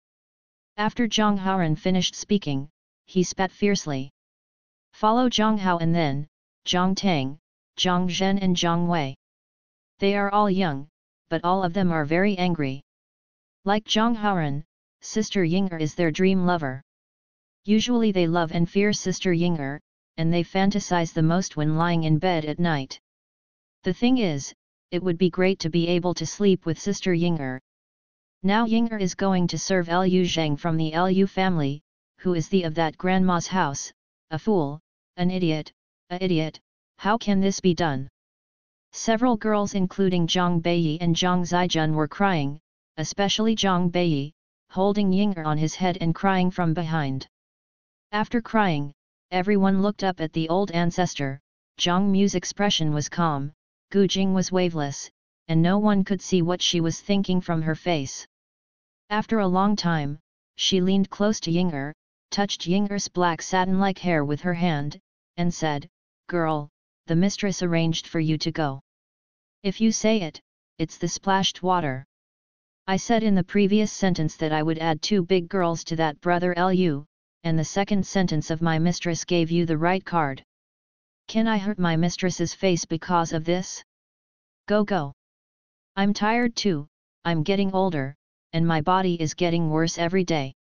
After Zhang Haoran finished speaking, he spat fiercely. Follow Zhang Hao and then, Zhang Tang, Zhang Zhen and Zhang Wei. They are all young, but all of them are very angry. Like Zhang Haoran, Sister Ying'er is their dream lover. Usually they love and fear Sister Ying'er, and they fantasize the most when lying in bed at night. The thing is, it would be great to be able to sleep with Sister Ying'er. Now Ying'er is going to serve Lu Zhang from the Lu family, who is the of that grandma's house, a fool, an idiot, how can this be done? Several girls including Zhang Beiyi and Zhang Zijun were crying, especially Zhang Beiyi, holding Ying'er on his head and crying from behind. After crying, everyone looked up at the old ancestor. Zhang Mu's expression was calm, Gu Jing was waveless, and no one could see what she was thinking from her face. After a long time, she leaned close to Ying'er, touched Ying'er's black satin-like hair with her hand, and said, "Girl, the mistress arranged for you to go. If you say it, it's the splashed water. I said in the previous sentence that I would add 2 big girls to that brother Lu, and the second sentence of my mistress gave you the right card. Can I hurt my mistress's face because of this? Go. I'm tired too, I'm getting older, and my body is getting worse every day."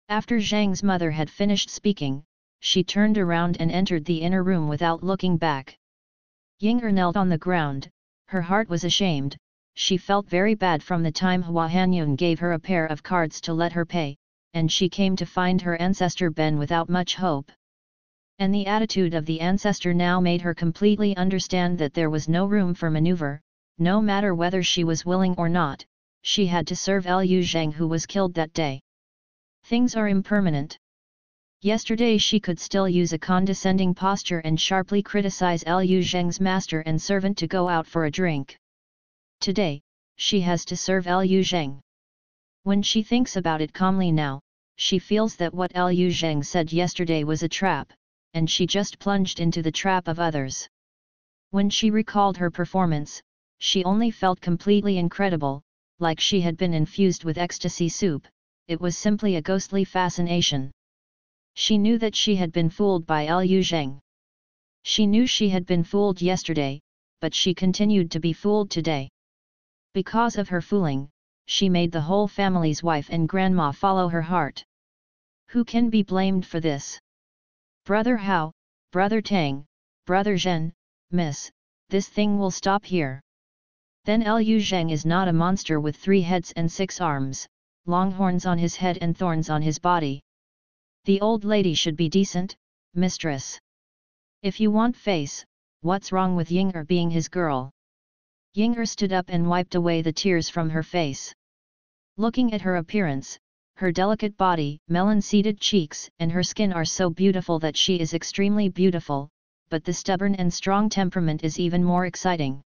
After Zhang's mother had finished speaking, she turned around and entered the inner room without looking back. Ying'er knelt on the ground, her heart was ashamed, she felt very bad from the time Hua Hanyun gave her a pair of cards to let her pay, and she came to find her ancestor Ben without much hope. And the attitude of the ancestor now made her completely understand that there was no room for maneuver, no matter whether she was willing or not, she had to serve Lu Zhang who was killed that day. Things are impermanent. Yesterday she could still use a condescending posture and sharply criticize Lu Zhang's master and servant to go out for a drink. Today, she has to serve Lu Zhang. When she thinks about it calmly now, she feels that what Lu Zhang said yesterday was a trap, and she just plunged into the trap of others. When she recalled her performance, she only felt completely incredible, like she had been infused with ecstasy soup. It was simply a ghostly fascination. She knew that she had been fooled by Lu Zhang. She knew she had been fooled yesterday, but she continued to be fooled today. Because of her fooling, she made the whole family's wife and grandma follow her heart. Who can be blamed for this? Brother Hao, Brother Tang, Brother Zhen, Miss, this thing will stop here. Then Lu Zhang is not a monster with 3 heads and 6 arms, long horns on his head and thorns on his body. The old lady should be decent, mistress. If you want face, what's wrong with Ying'er being his girl? Ying'er stood up and wiped away the tears from her face. Looking at her appearance, her delicate body, melon-seeded cheeks and her skin are so beautiful that she is extremely beautiful, but the stubborn and strong temperament is even more exciting.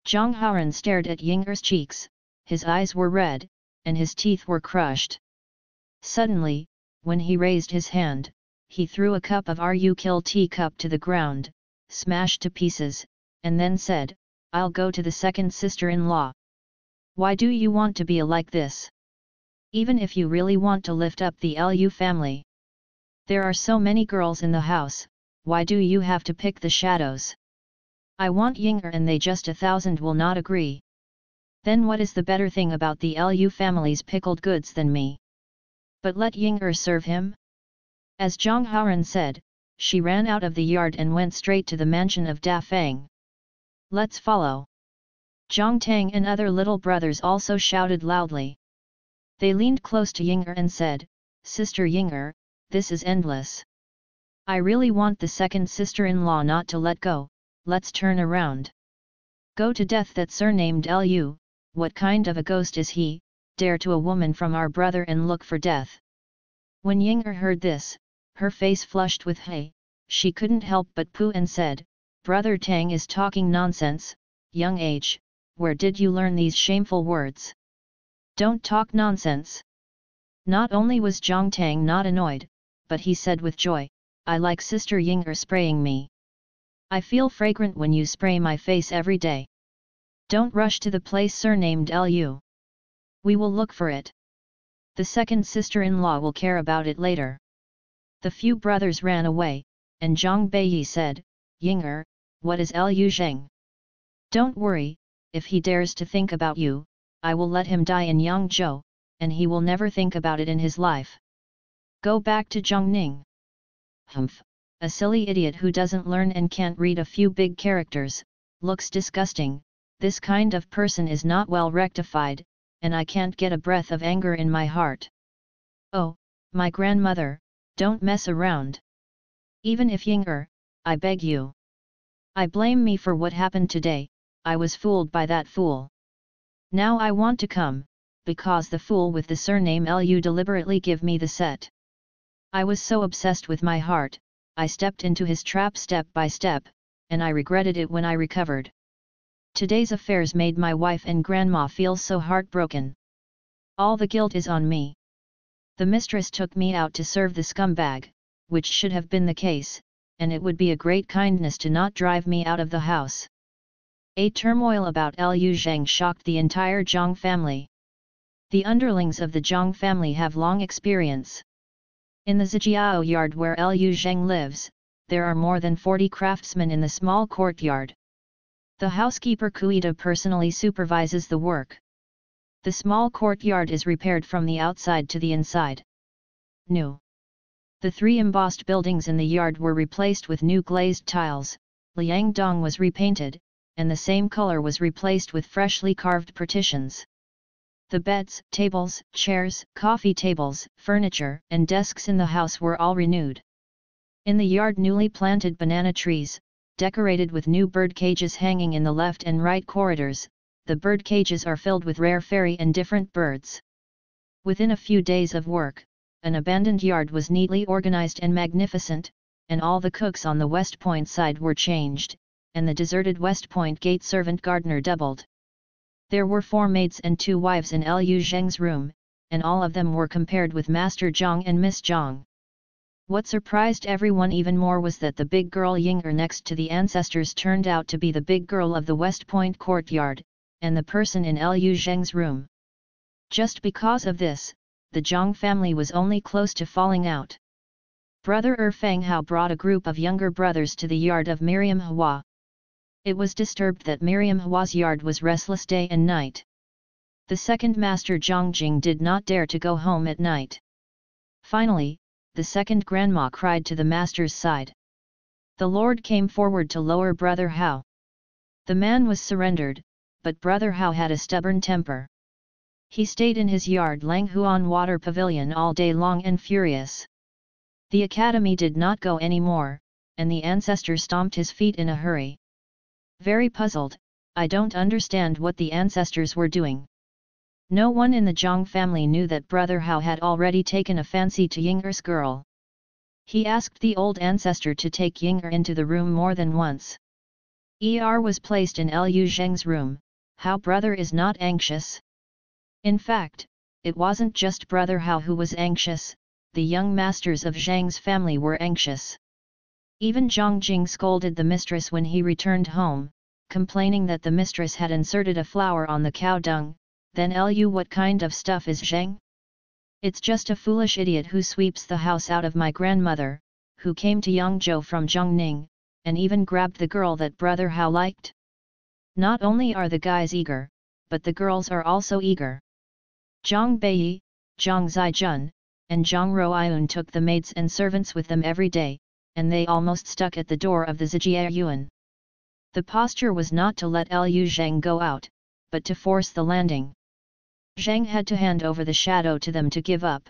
Zhang Haoran stared at Ying'er's cheeks, his eyes were red, and his teeth were crushed. Suddenly, when he raised his hand, he threw a cup of Ru-Kill teacup to the ground, smashed to pieces, and then said, "I'll go to the second sister-in-law. Why do you want to be like this? Even if you really want to lift up the Lu family. There are so many girls in the house, why do you have to pick the shadows? I want Ying'er and they just 1,000 will not agree. Then what is the better thing about the Lu family's pickled goods than me? But let Ying'er serve him?" As Zhang Haoran said, she ran out of the yard and went straight to the mansion of Da Feng. "Let's follow." Zhang Tang and other little brothers also shouted loudly. They leaned close to Ying'er and said, "Sister Ying'er, this is endless. I really want the second sister-in-law not to let go, let's turn around. Go to death that surnamed Lu, what kind of a ghost is he, dare to a woman from our brother and look for death? When Ying'er heard this, her face flushed with hate, she couldn't help but pooh and said, Brother Tang is talking nonsense, young age, where did you learn these shameful words? Don't talk nonsense. Not only was Zhang Tang not annoyed, but he said with joy, I like Sister Ying'er spraying me. I feel fragrant when you spray my face every day. Don't rush to the place surnamed Lu. We will look for it. The second sister-in-law will care about it later. The few brothers ran away, and Zhang Beiyi said, Ying'er, what is Lu Zheng? Don't worry, if he dares to think about you, I will let him die in Yangzhou, and he will never think about it in his life. Go back to Zhongning. Humph, a silly idiot who doesn't learn and can't read a few big characters, looks disgusting, this kind of person is not well rectified, and I can't get a breath of anger in my heart. Oh, my grandmother, don't mess around. Even if Ying'er, I beg you. I blame me for what happened today, I was fooled by that fool. Now I want to come, because the fool with the surname Lu deliberately give me the set. I was so obsessed with my heart, I stepped into his trap step by step, and I regretted it when I recovered. Today's affairs made my wife and grandma feel so heartbroken. All the guilt is on me. The mistress took me out to serve the scumbag, which should have been the case, and it would be a great kindness to not drive me out of the house. A turmoil about Lu Zheng shocked the entire Zhang family. The underlings of the Zhang family have long experience. In the Zijiao yard where Lu Zheng lives, there are more than 40 craftsmen in the small courtyard. The housekeeper Kuida personally supervises the work. The small courtyard is repaired from the outside to the inside. New. The 3 embossed buildings in the yard were replaced with new glazed tiles, Liangdong was repainted, and the same color was replaced with freshly carved partitions. The beds, tables, chairs, coffee tables, furniture, and desks in the house were all renewed. In the yard, newly planted banana trees, decorated with new bird cages hanging in the left and right corridors, the bird cages are filled with rare fairy and different birds. Within a few days of work, an abandoned yard was neatly organized and magnificent, and all the cooks on the West Point side were changed, and the deserted West Point gate servant gardener doubled. There were 4 maids and 2 wives in Lu Zheng's room, and all of them were compared with Master Zhang and Miss Zhang. What surprised everyone even more was that the big girl Ying'er next to the ancestors turned out to be the big girl of the West Point courtyard, and the person in Lu Zheng's room. Just because of this, the Zhang family was only close to falling out. Brother Feng Hao brought a group of younger brothers to the yard of Miriam Hua. It was disturbed that Miriam Hua's yard was restless day and night. The second master Zhongjing did not dare to go home at night. Finally, the second grandma cried to the master's side. The Lord came forward to lower Brother Hao. The man was surrendered, but Brother Hao had a stubborn temper. He stayed in his yard Langhuan Water Pavilion all day long and furious. The academy did not go any more, and the ancestor stomped his feet in a hurry. Very puzzled, I don't understand what the ancestors were doing. No one in the Zhang family knew that Brother Hao had already taken a fancy to Ying'er's girl. He asked the old ancestor to take Ying'er into the room more than once. Was placed in Lu Zheng's room. How brother is not anxious? In fact, it wasn't just Brother Hao who was anxious, the young masters of Zhang's family were anxious. Even Zhongjing scolded the mistress when he returned home, complaining that the mistress had inserted a flower on the cow dung. Then what kind of stuff is Zhang? It's just a foolish idiot who sweeps the house out of my grandmother, who came to Yangzhou from Zhongning, and even grabbed the girl that Brother Hao liked. Not only are the guys eager, but the girls are also eager. Zhang Beiyi, Zhang Zijun, and Zhang Ruoyun took the maids and servants with them every day, and they almost stuck at the door of the Zijiayuan. The posture was not to let Lu Zheng go out, but to force the landing. Zhang had to hand over the shadow to them to give up.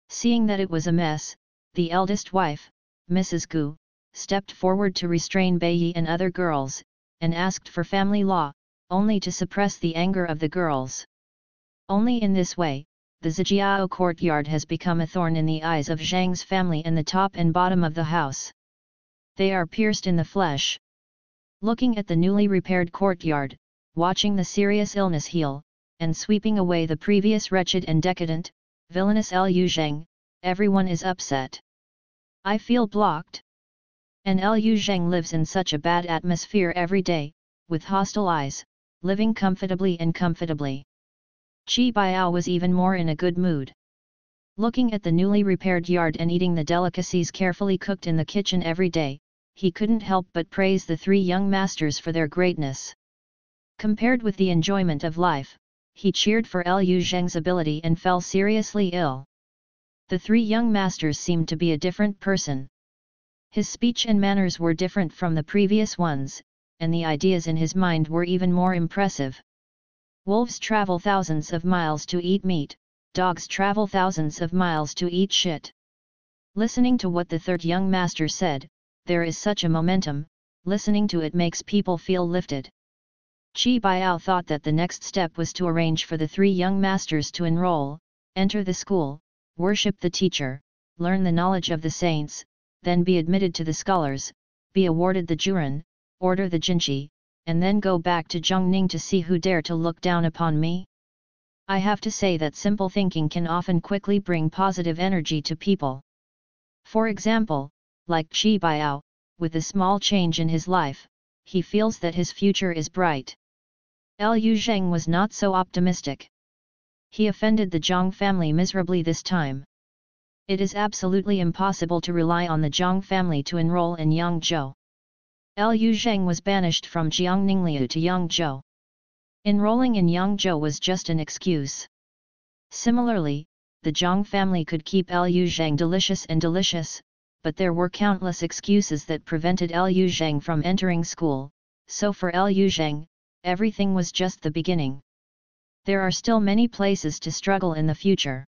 Seeing that it was a mess, the eldest wife, Mrs. Gu, stepped forward to restrain Beiyi and other girls, and asked for family law, only to suppress the anger of the girls. Only in this way, the Zijiao courtyard has become a thorn in the eyes of Zhang's family and the top and bottom of the house. They are pierced in the flesh. Looking at the newly repaired courtyard, watching the serious illness heal, and sweeping away the previous wretched and decadent, villainous Liu Zhang, everyone is upset. I feel blocked. And Liu Zhang lives in such a bad atmosphere every day, with hostile eyes, living comfortably and comfortably. Qi Biao was even more in a good mood. Looking at the newly repaired yard and eating the delicacies carefully cooked in the kitchen every day, he couldn't help but praise the three young masters for their greatness. Compared with the enjoyment of life, he cheered for Liu Zhang's ability and fell seriously ill. The three young masters seemed to be a different person. His speech and manners were different from the previous ones, and the ideas in his mind were even more impressive. Wolves travel thousands of miles to eat meat, dogs travel thousands of miles to eat shit. Listening to what the third young master said, there is such a momentum, listening to it makes people feel lifted. Qi Biao thought that the next step was to arrange for the three young masters to enroll, enter the school, worship the teacher, learn the knowledge of the saints, then be admitted to the scholars, be awarded the Juren, order the Jinchi, and then go back to Zhongning to see who dare to look down upon me. I have to say that simple thinking can often quickly bring positive energy to people. For example, like Qi Biao, with a small change in his life, he feels that his future is bright. Liu Zhang was not so optimistic. He offended the Zhang family miserably this time. It is absolutely impossible to rely on the Zhang family to enroll in Yangzhou. Liu Zhang was banished from Jiangningliu to Yangzhou. Enrolling in Yangzhou was just an excuse. Similarly, the Zhang family could keep Liu Zhang delicious, but there were countless excuses that prevented Liu Zhang from entering school, so for Liu Zhang, everything was just the beginning. There are still many places to struggle in the future.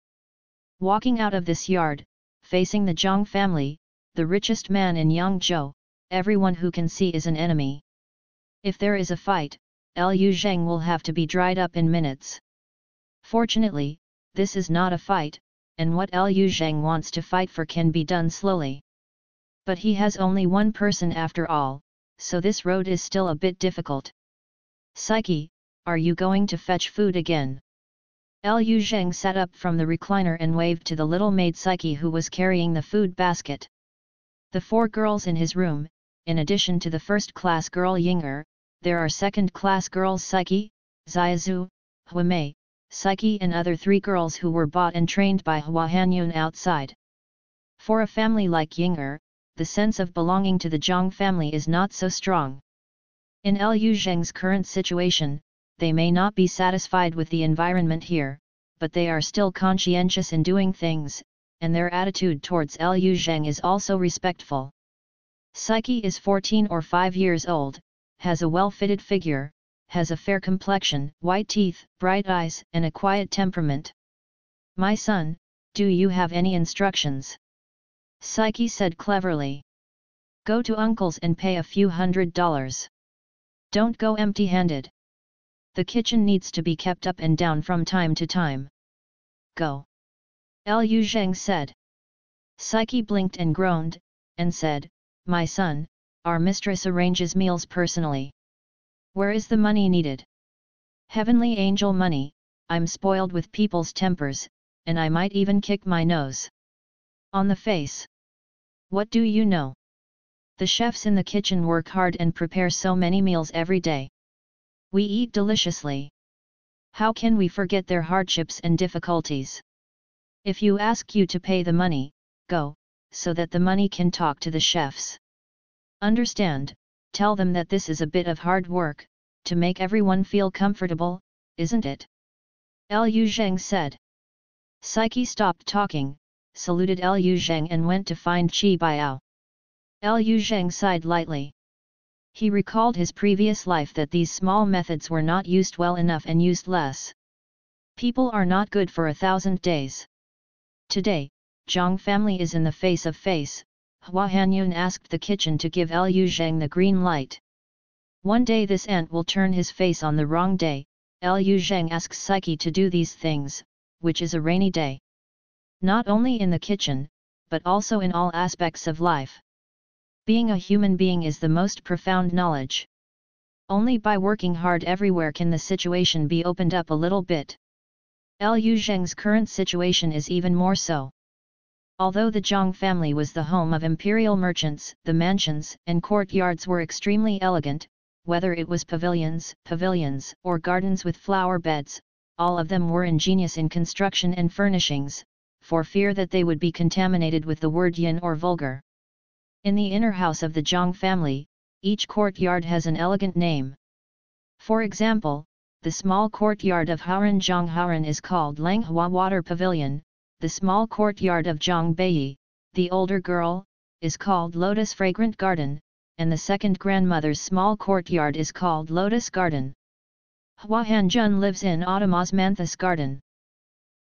Walking out of this yard, facing the Zhang family, the richest man in Yangzhou, everyone who can see is an enemy. If there is a fight, Liu Zhang will have to be dried up in minutes. Fortunately, this is not a fight, and what Liu Zhang wants to fight for can be done slowly. But he has only one person after all, so this road is still a bit difficult. Psyche, are you going to fetch food again? Liu Zhang sat up from the recliner and waved to the little maid Psyche who was carrying the food basket. The four girls in his room, in addition to the first-class girl Ying'er, there are second-class girls Psyche, Xiaozu, Huamei, Psyche and other three girls who were bought and trained by Hua Hanyun outside. For a family like Ying'er, the sense of belonging to the Zhang family is not so strong. In Liu Zhang's current situation, they may not be satisfied with the environment here, but they are still conscientious in doing things, and their attitude towards Liu Zhang is also respectful. Psyche is 14 or 5 years old, has a well-fitted figure, has a fair complexion, white teeth, bright eyes, and a quiet temperament. My son, do you have any instructions? Psyche said cleverly. Go to uncle's and pay a few $100. Don't go empty-handed. The kitchen needs to be kept up and down from time to time. Go. Liu Zhang said. Psyche blinked and groaned, and said, My son, our mistress arranges meals personally. Where is the money needed? Heavenly angel money, I'm spoiled with people's tempers, and I might even kick my nose on the face. What do you know? The chefs in the kitchen work hard and prepare so many meals every day. We eat deliciously. How can we forget their hardships and difficulties? If you ask you to pay the money, go, so that the money can talk to the chefs. Understand, tell them that this is a bit of hard work, to make everyone feel comfortable, isn't it? Liu Zhang said. Psyche stopped talking, saluted Liu Zhang and went to find Qi Biao. Liu Zhang sighed lightly. He recalled his previous life that these small methods were not used well enough and used less. People are not good for 1,000 days. Today, Zhang family is in the face of face. Hua Hanyun asked the kitchen to give Liu Zhang the green light. One day this ant will turn his face on the wrong day. Liu Zheng asks Psyche to do these things, which is a rainy day. Not only in the kitchen, but also in all aspects of life. Being a human being is the most profound knowledge. Only by working hard everywhere can the situation be opened up a little bit. Liu Zheng's current situation is even more so. Although the Zhang family was the home of imperial merchants, the mansions and courtyards were extremely elegant, whether it was pavilions, or gardens with flower beds, all of them were ingenious in construction and furnishings, for fear that they would be contaminated with the word yin or vulgar. In the inner house of the Zhang family, each courtyard has an elegant name. For example, the small courtyard of Haoran Zhang Haoran is called Langhua Water Pavilion, the small courtyard of Zhang Beiyi, the older girl, is called Lotus Fragrant Garden, and the second grandmother's small courtyard is called Lotus Garden. Hua Hanjun lives in Autumn Osmanthus Garden.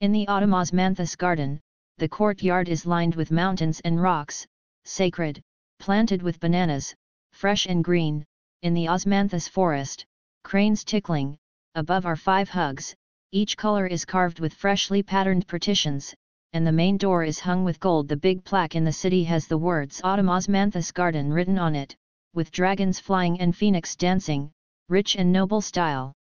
In the Autumn Osmanthus Garden, the courtyard is lined with mountains and rocks, sacred, planted with bananas, fresh and green. In the Osmanthus forest, cranes tickling, above are 5 hugs, each color is carved with freshly patterned partitions, and the main door is hung with gold. The big plaque in the city has the words Autumn Osmanthus Garden written on it, with dragons flying and phoenix dancing, rich and noble style.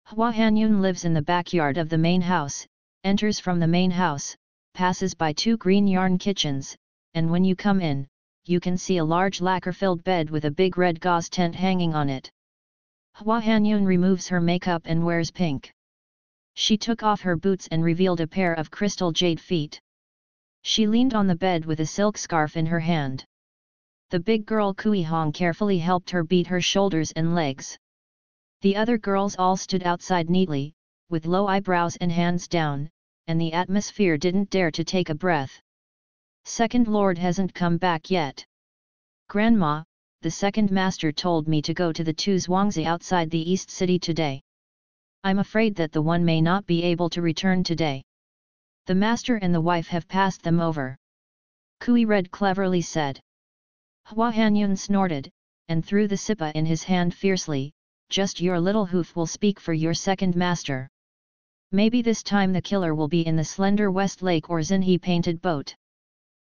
Hua Hanyun lives in the backyard of the main house, enters from the main house, passes by 2 green yarn kitchens, and when you come in, you can see a large lacquer-filled bed with a big red gauze tent hanging on it. Hua Hanyun removes her makeup and wears pink. She took off her boots and revealed a pair of crystal jade feet. She leaned on the bed with a silk scarf in her hand. The big girl Kui Hong carefully helped her beat her shoulders and legs. The other girls all stood outside neatly, with low eyebrows and hands down, and the atmosphere didn't dare to take a breath. Second Lord hasn't come back yet. Grandma, the second master told me to go to the 2 Zhuangzi outside the East City today. I'm afraid that the one may not be able to return today. The master and the wife have passed them over. Kui Red cleverly said. Hua Hanyun snorted, and threw the sipa in his hand fiercely. Just your little hoof will speak for your second master. Maybe this time the killer will be in the slender West Lake or Xinhe painted boat.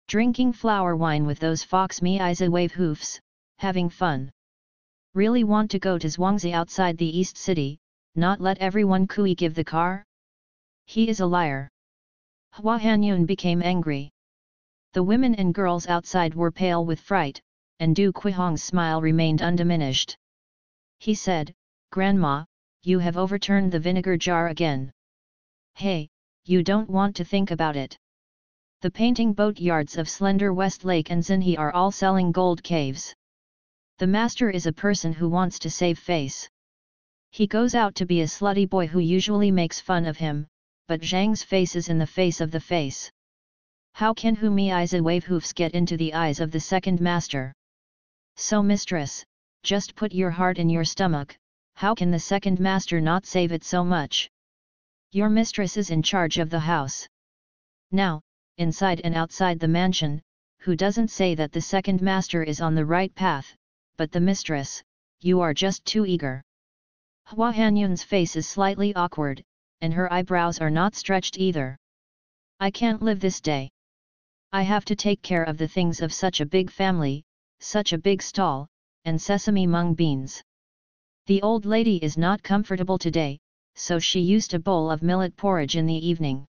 Drinking flower wine with those fox Miiza wave hoofs, having fun. Really want to go to Zhuangzi outside the East City, not let everyone Kui give the car? He is a liar. Hua Hanyun became angry. The women and girls outside were pale with fright, and Du Quihong's smile remained undiminished. He said, Grandma, you have overturned the vinegar jar again. Hey, you don't want to think about it. The painting boat yards of Slender West Lake and Xinhe are all selling gold caves. The master is a person who wants to save face. He goes out to be a slutty boy who usually makes fun of him, but Zhang's face is in the face of the face. How can Hu Miiza wave hoofs get into the eyes of the second master? So mistress, just put your heart in your stomach, how can the second master not save it so much? Your mistress is in charge of the house. Now, inside and outside the mansion, who doesn't say that the second master is on the right path, but the mistress, you are just too eager. Hua Hanyun's face is slightly awkward, and her eyebrows are not stretched either. I can't live this day. I have to take care of the things of such a big family, such a big stall, and sesame mung beans. The old lady is not comfortable today, so she used a bowl of millet porridge in the evening.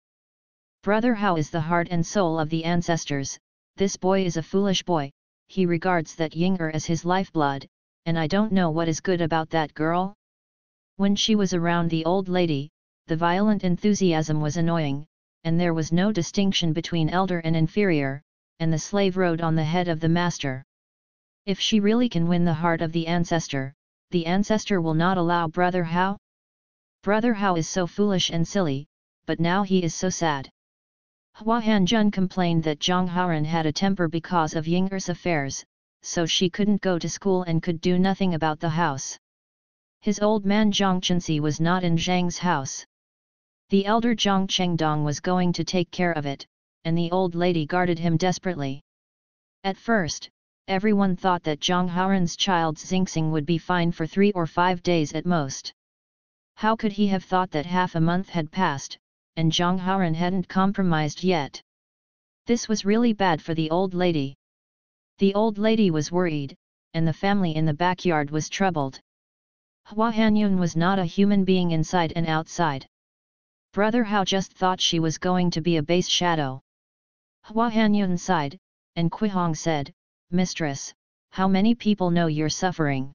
Brother Hao is the heart and soul of the ancestors. This boy is a foolish boy, he regards that Ying'er as his lifeblood, and I don't know what is good about that girl. When she was around the old lady, the violent enthusiasm was annoying, and there was no distinction between elder and inferior, and the slave rode on the head of the master. If she really can win the heart of the ancestor will not allow Brother Hao? Brother Hao is so foolish and silly, but now he is so sad. Hua Hanjun complained that Zhang Haoran had a temper because of Ying'er's affairs, so she couldn't go to school and could do nothing about the house. His old man Zhang Chenxi was not in Zhang's house. The elder Zhang Chengdong was going to take care of it, and the old lady guarded him desperately. At first, Everyone thought that Zhang Haoran's child's Xingxing would be fine for 3 or 5 days at most. How could he have thought that half a month had passed, and Zhang Haoran hadn't compromised yet? This was really bad for the old lady. The old lady was worried, and the family in the backyard was troubled. Hua Hanyun was not a human being inside and outside. Brother Hao just thought she was going to be a base shadow. Hua Hanyun sighed, and Quihong said, "Mistress, how many people know you're suffering?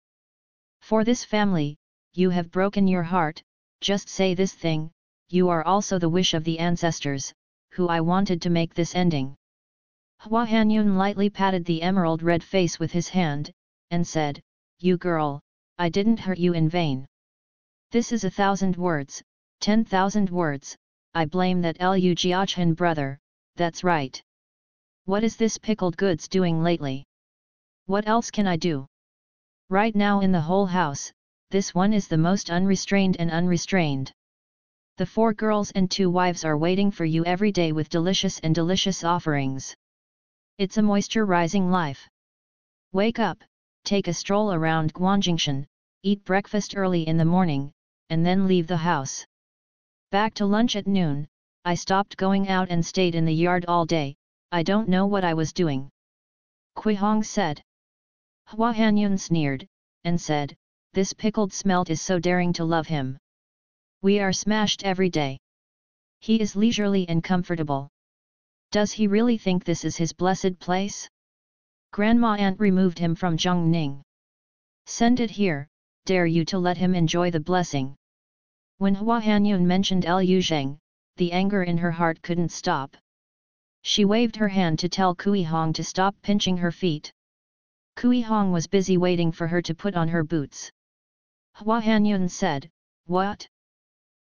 For this family, you have broken your heart, just say this thing, you are also the wish of the ancestors, who I wanted to make this ending." Hua Hanyun lightly patted the emerald red face with his hand, and said, "You girl, I didn't hurt you in vain. This is 1,000 words, 10,000 words, I blame that Lu Jiachen brother, that's right. What is this pickled goods doing lately? What else can I do? Right now in the whole house, this one is the most unrestrained and unrestrained. The 4 girls and 2 wives are waiting for you every day with delicious offerings. It's a moisturizing life. Wake up, take a stroll around Guanjingshan, eat breakfast early in the morning, and then leave the house. Back to lunch at noon, I stopped going out and stayed in the yard all day, I don't know what I was doing." Quihong said. Hua Hanyun sneered, and said, "This pickled smelt is so daring to love him. We are smashed every day. He is leisurely and comfortable. Does he really think this is his blessed place? Grandma Aunt removed him from Zhongning. Send it here, dare you to let him enjoy the blessing." When Hua Hanyun mentioned Lu Zheng, the anger in her heart couldn't stop. She waved her hand to tell Kui Hong to stop pinching her feet. Kui Hong was busy waiting for her to put on her boots. Hua Hanyun said, "What?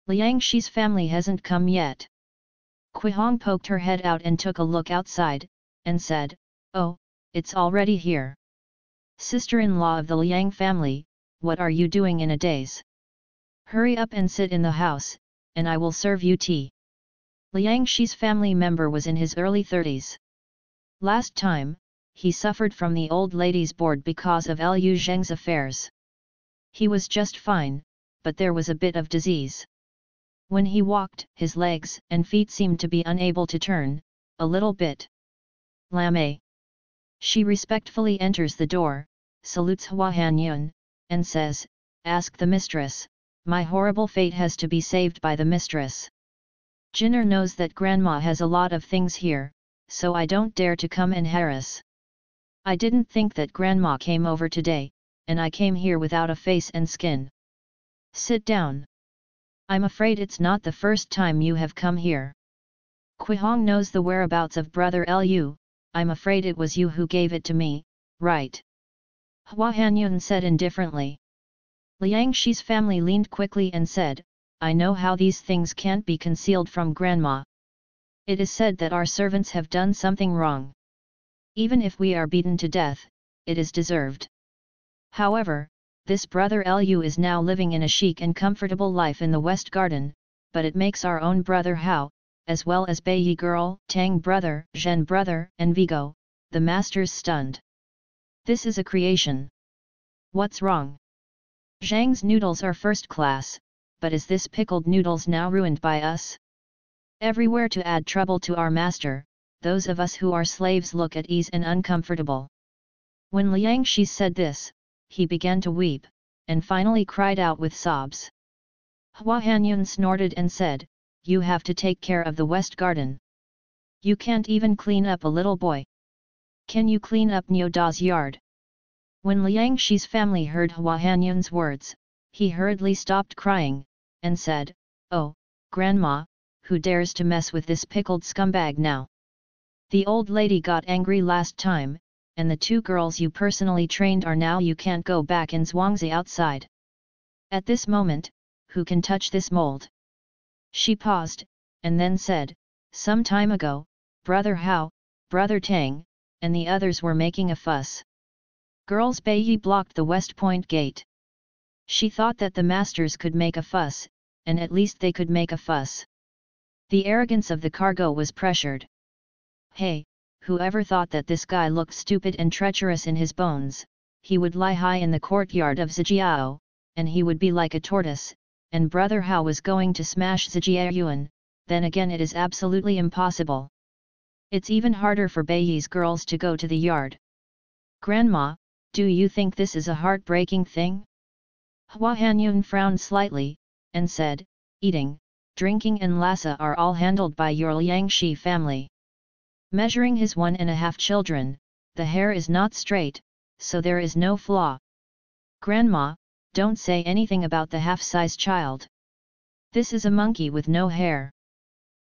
Liang Shi's family hasn't come yet." Kui Hong poked her head out and took a look outside, and said, "Oh, it's already here. Sister-in-law of the Liang family, what are you doing in a daze? Hurry up and sit in the house, and I will serve you tea." Liang Shi's family member was in his early 30s. Last time, he suffered from the old lady's board because of Lu Zheng's affairs. He was just fine, but there was a bit of disease. When he walked, his legs and feet seemed to be unable to turn, a little bit. Lame. She respectfully enters the door, salutes Hua Hanyun, and says, "Ask the mistress, my horrible fate has to be saved by the mistress. Jinner knows that grandma has a lot of things here, so I don't dare to come and harass. I didn't think that grandma came over today, and I came here without a face and skin. Sit down. I'm afraid it's not the first time you have come here. Quihong knows the whereabouts of brother Lu, I'm afraid it was you who gave it to me, right?" Hua Hanyun said indifferently. Liang Shi's family leaned quickly and said, "I know how these things can't be concealed from grandma. It is said that our servants have done something wrong. Even if we are beaten to death, it is deserved. However, this brother Lu is now living in a chic and comfortable life in the West Garden, but it makes our own brother Hao, as well as Beiyi girl, Tang brother, Zhen brother, and Vigo, the masters stunned. This is a creation. What's wrong? Zhang's noodles are first class, but is this pickled noodles now ruined by us? Everywhere to add trouble to our master, those of us who are slaves look at ease and uncomfortable." When Liang Shi said this, he began to weep, and finally cried out with sobs. Hua Hanyun snorted and said, "You have to take care of the West Garden. You can't even clean up a little boy. Can you clean up Niu Da's yard?" When Liang Shi's family heard Hua Hanyun's words, he hurriedly stopped crying, and said, "Oh, grandma, who dares to mess with this pickled scumbag now? The old lady got angry last time, and the 2 girls you personally trained are now you can't go back in Zhuangzi outside. At this moment, who can touch this mold?" She paused, and then said, "Some time ago, brother Hao, brother Tang, and the others were making a fuss. Girls Beiyi blocked the West Point gate. She thought that the masters could make a fuss, and at least they could make a fuss. The arrogance of the cargo was pressured. Hey, whoever thought that this guy looked stupid and treacherous in his bones, he would lie high in the courtyard of Zijiao, and he would be like a tortoise, and Brother Hao was going to smash Zijiao. Then again it is absolutely impossible. It's even harder for Beiyi's girls to go to the yard. Grandma, do you think this is a heartbreaking thing? Hua Hanyun frowned slightly, and said, eating, drinking and Lhasa are all handled by your Liangshi family. Measuring his 1.5 children, the hair is not straight, so there is no flaw. Grandma, don't say anything about the half-size child. This is a monkey with no hair.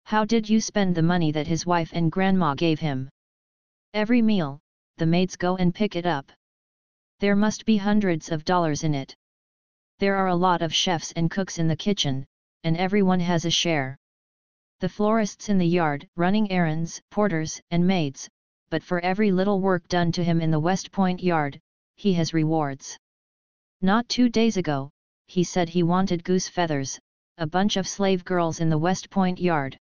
How did you spend the money that his wife and grandma gave him? Every meal, the maids go and pick it up. There must be hundreds of dollars in it. There are a lot of chefs and cooks in the kitchen, and everyone has a share. The florists in the yard, running errands, porters and maids, but for every little work done to him in the West Point yard, he has rewards. Not 2 days ago, he said he wanted goose feathers. A bunch of slave girls in the West Point yard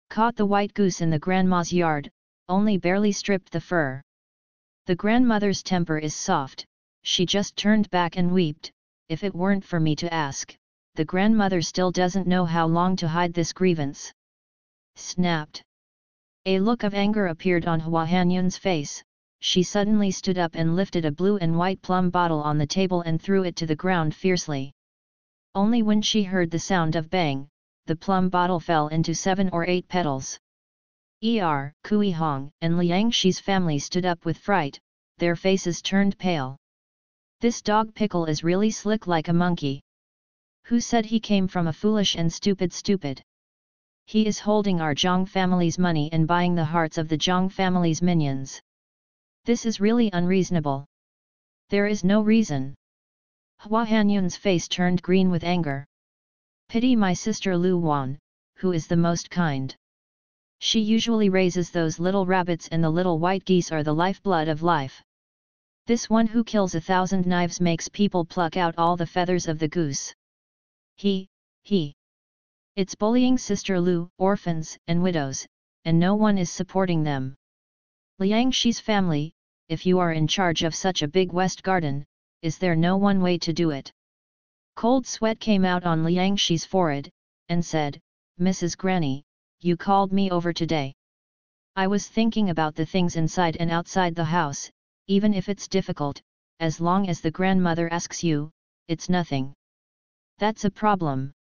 caught the white goose in the grandma's yard, only barely stripped the fur. The grandmother's temper is soft, she just turned back and wept. If it weren't for me to ask, the grandmother still doesn't know how long to hide this grievance. Snapped. A look of anger appeared on Hua Hanyun's face. She suddenly stood up and lifted a blue and white plum bottle on the table and threw it to the ground fiercely. Only when she heard the sound of bang, the plum bottle fell into 7 or 8 petals. Kui Hong and Liangshi's family stood up with fright, their faces turned pale. This dog pickle is really slick like a monkey. Who said he came from a foolish and stupid? He is holding our Zhang family's money and buying the hearts of the Zhang family's minions. This is really unreasonable. There is no reason. Hua Hanyun's face turned green with anger. Pity my sister Lu Wan, who is the most kind. She usually raises those little rabbits and the little white geese are the lifeblood of life. This one who kills 1,000 knives makes people pluck out all the feathers of the goose. He. It's bullying Sister Lu, orphans and widows, and no one is supporting them. Liangshi's family, if you are in charge of such a big West Garden, is there no one way to do it? Cold sweat came out on Liangshi's forehead, and said, Mrs. Granny, you called me over today. I was thinking about the things inside and outside the house, even if it's difficult, as long as the grandmother asks you, it's nothing. That's a problem.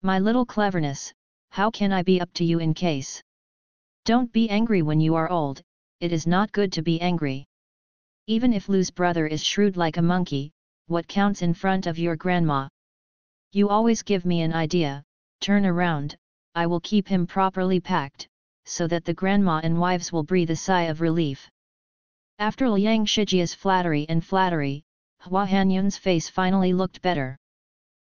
My little cleverness, how can I be up to you in case? Don't be angry when you are old, it is not good to be angry. Even if Lu's brother is shrewd like a monkey, what counts in front of your grandma? You always give me an idea, turn around, I will keep him properly packed, so that the grandma and wives will breathe a sigh of relief. After Liang Shijia's flattery, Hua Hanyun's face finally looked better.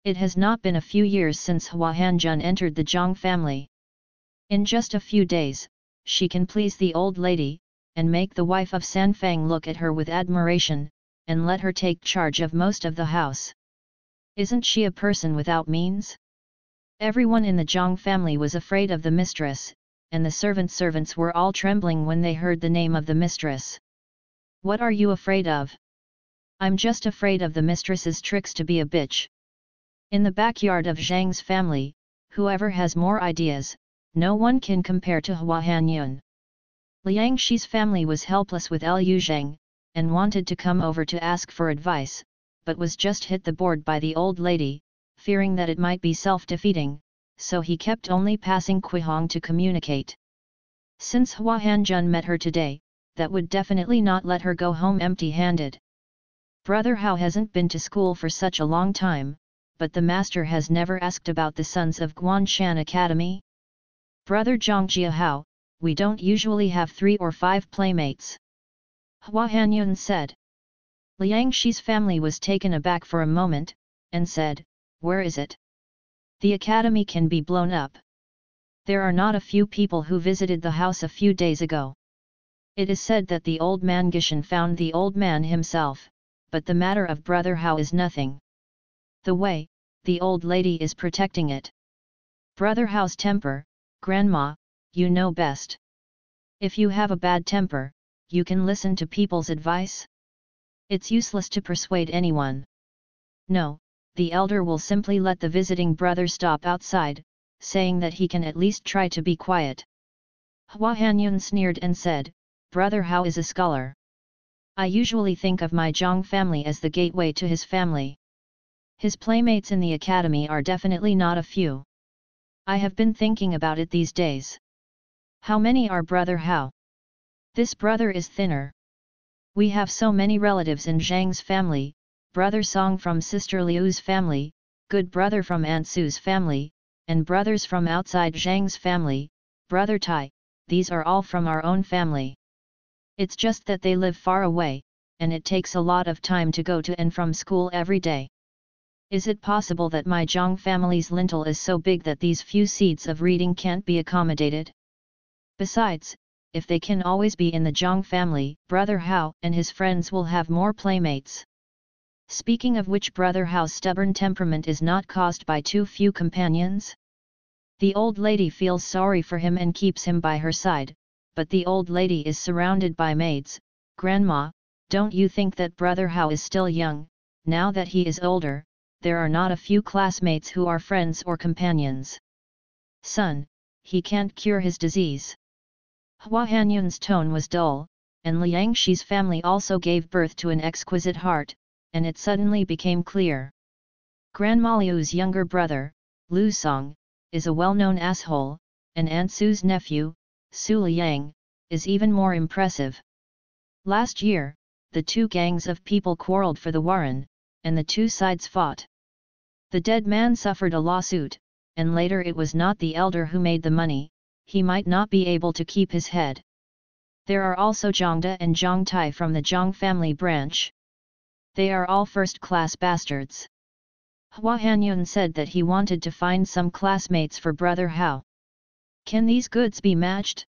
It has not been a few years since Hua Hanjun entered the Zhang family. In just a few days, she can please the old lady, and make the wife of Sanfang look at her with admiration, and let her take charge of most of the house. Isn't she a person without means? Everyone in the Zhang family was afraid of the mistress, and the servants were all trembling when they heard the name of the mistress. What are you afraid of? I'm just afraid of the mistress's tricks to be a bitch. In the backyard of Zhang's family, whoever has more ideas, no one can compare to Hua Hanyun. Liangshi's family was helpless with Liu Zhang, and wanted to come over to ask for advice, but was just hit the board by the old lady, fearing that it might be self-defeating, so he kept only passing Quihong to communicate. Since Hua Hanjun met her today, that would definitely not let her go home empty-handed. Brother Hao hasn't been to school for such a long time, but the master has never asked about the sons of Guanshan Academy. Brother Zhongjia Hao, we don't usually have 3 or 5 playmates. Hua Hanyun said. Liangshi's family was taken aback for a moment, and said, where is it? The academy can be blown up. There are not a few people who visited the house a few days ago. It is said that the old man Gishan found the old man himself, but the matter of Brother Hao is nothing. The way, the old lady is protecting it. Brother Hao's temper, Grandma, you know best. If you have a bad temper, you can listen to people's advice? It's useless to persuade anyone. No, the elder will simply let the visiting brother stop outside, saying that he can at least try to be quiet. Hua Hanyun sneered and said, "Brother Hao is a scholar. I usually think of my Zhang family as the gateway to his family. His playmates in the academy are definitely not a few. I have been thinking about it these days. How many are Brother Hao? This brother is thinner. We have so many relatives in Zhang's family, Brother Song from Sister Liu's family, good brother from Aunt Su's family, and brothers from outside Zhang's family, Brother Tai, these are all from our own family. It's just that they live far away, and it takes a lot of time to go to and from school every day. Is it possible that my Zhang family's lintel is so big that these few seats of reading can't be accommodated? Besides, if they can always be in the Zhang family, Brother Hao and his friends will have more playmates. Speaking of which, Brother Hao's stubborn temperament is not caused by too few companions? The old lady feels sorry for him and keeps him by her side, but the old lady is surrounded by maids. Grandma, don't you think that Brother Hao is still young? Now that he is older, there are not a few classmates who are friends or companions. Son, he can't cure his disease. Hua Hanyun's tone was dull, and Liang Shi's family also gave birth to an exquisite heart, and it suddenly became clear. Grandma Liu's younger brother, Lu Song, is a well-known asshole, and Aunt Su's nephew, Su Liang, is even more impressive. Last year, the two gangs of people quarreled for the Warren, and the two sides fought. The dead man suffered a lawsuit, and later it was not the elder who made the money, he might not be able to keep his head. There are also Zhangda and Zhang Tai from the Zhang family branch. They are all first-class bastards. Hua Hanyun said that he wanted to find some classmates for Brother Hao. Can these goods be matched?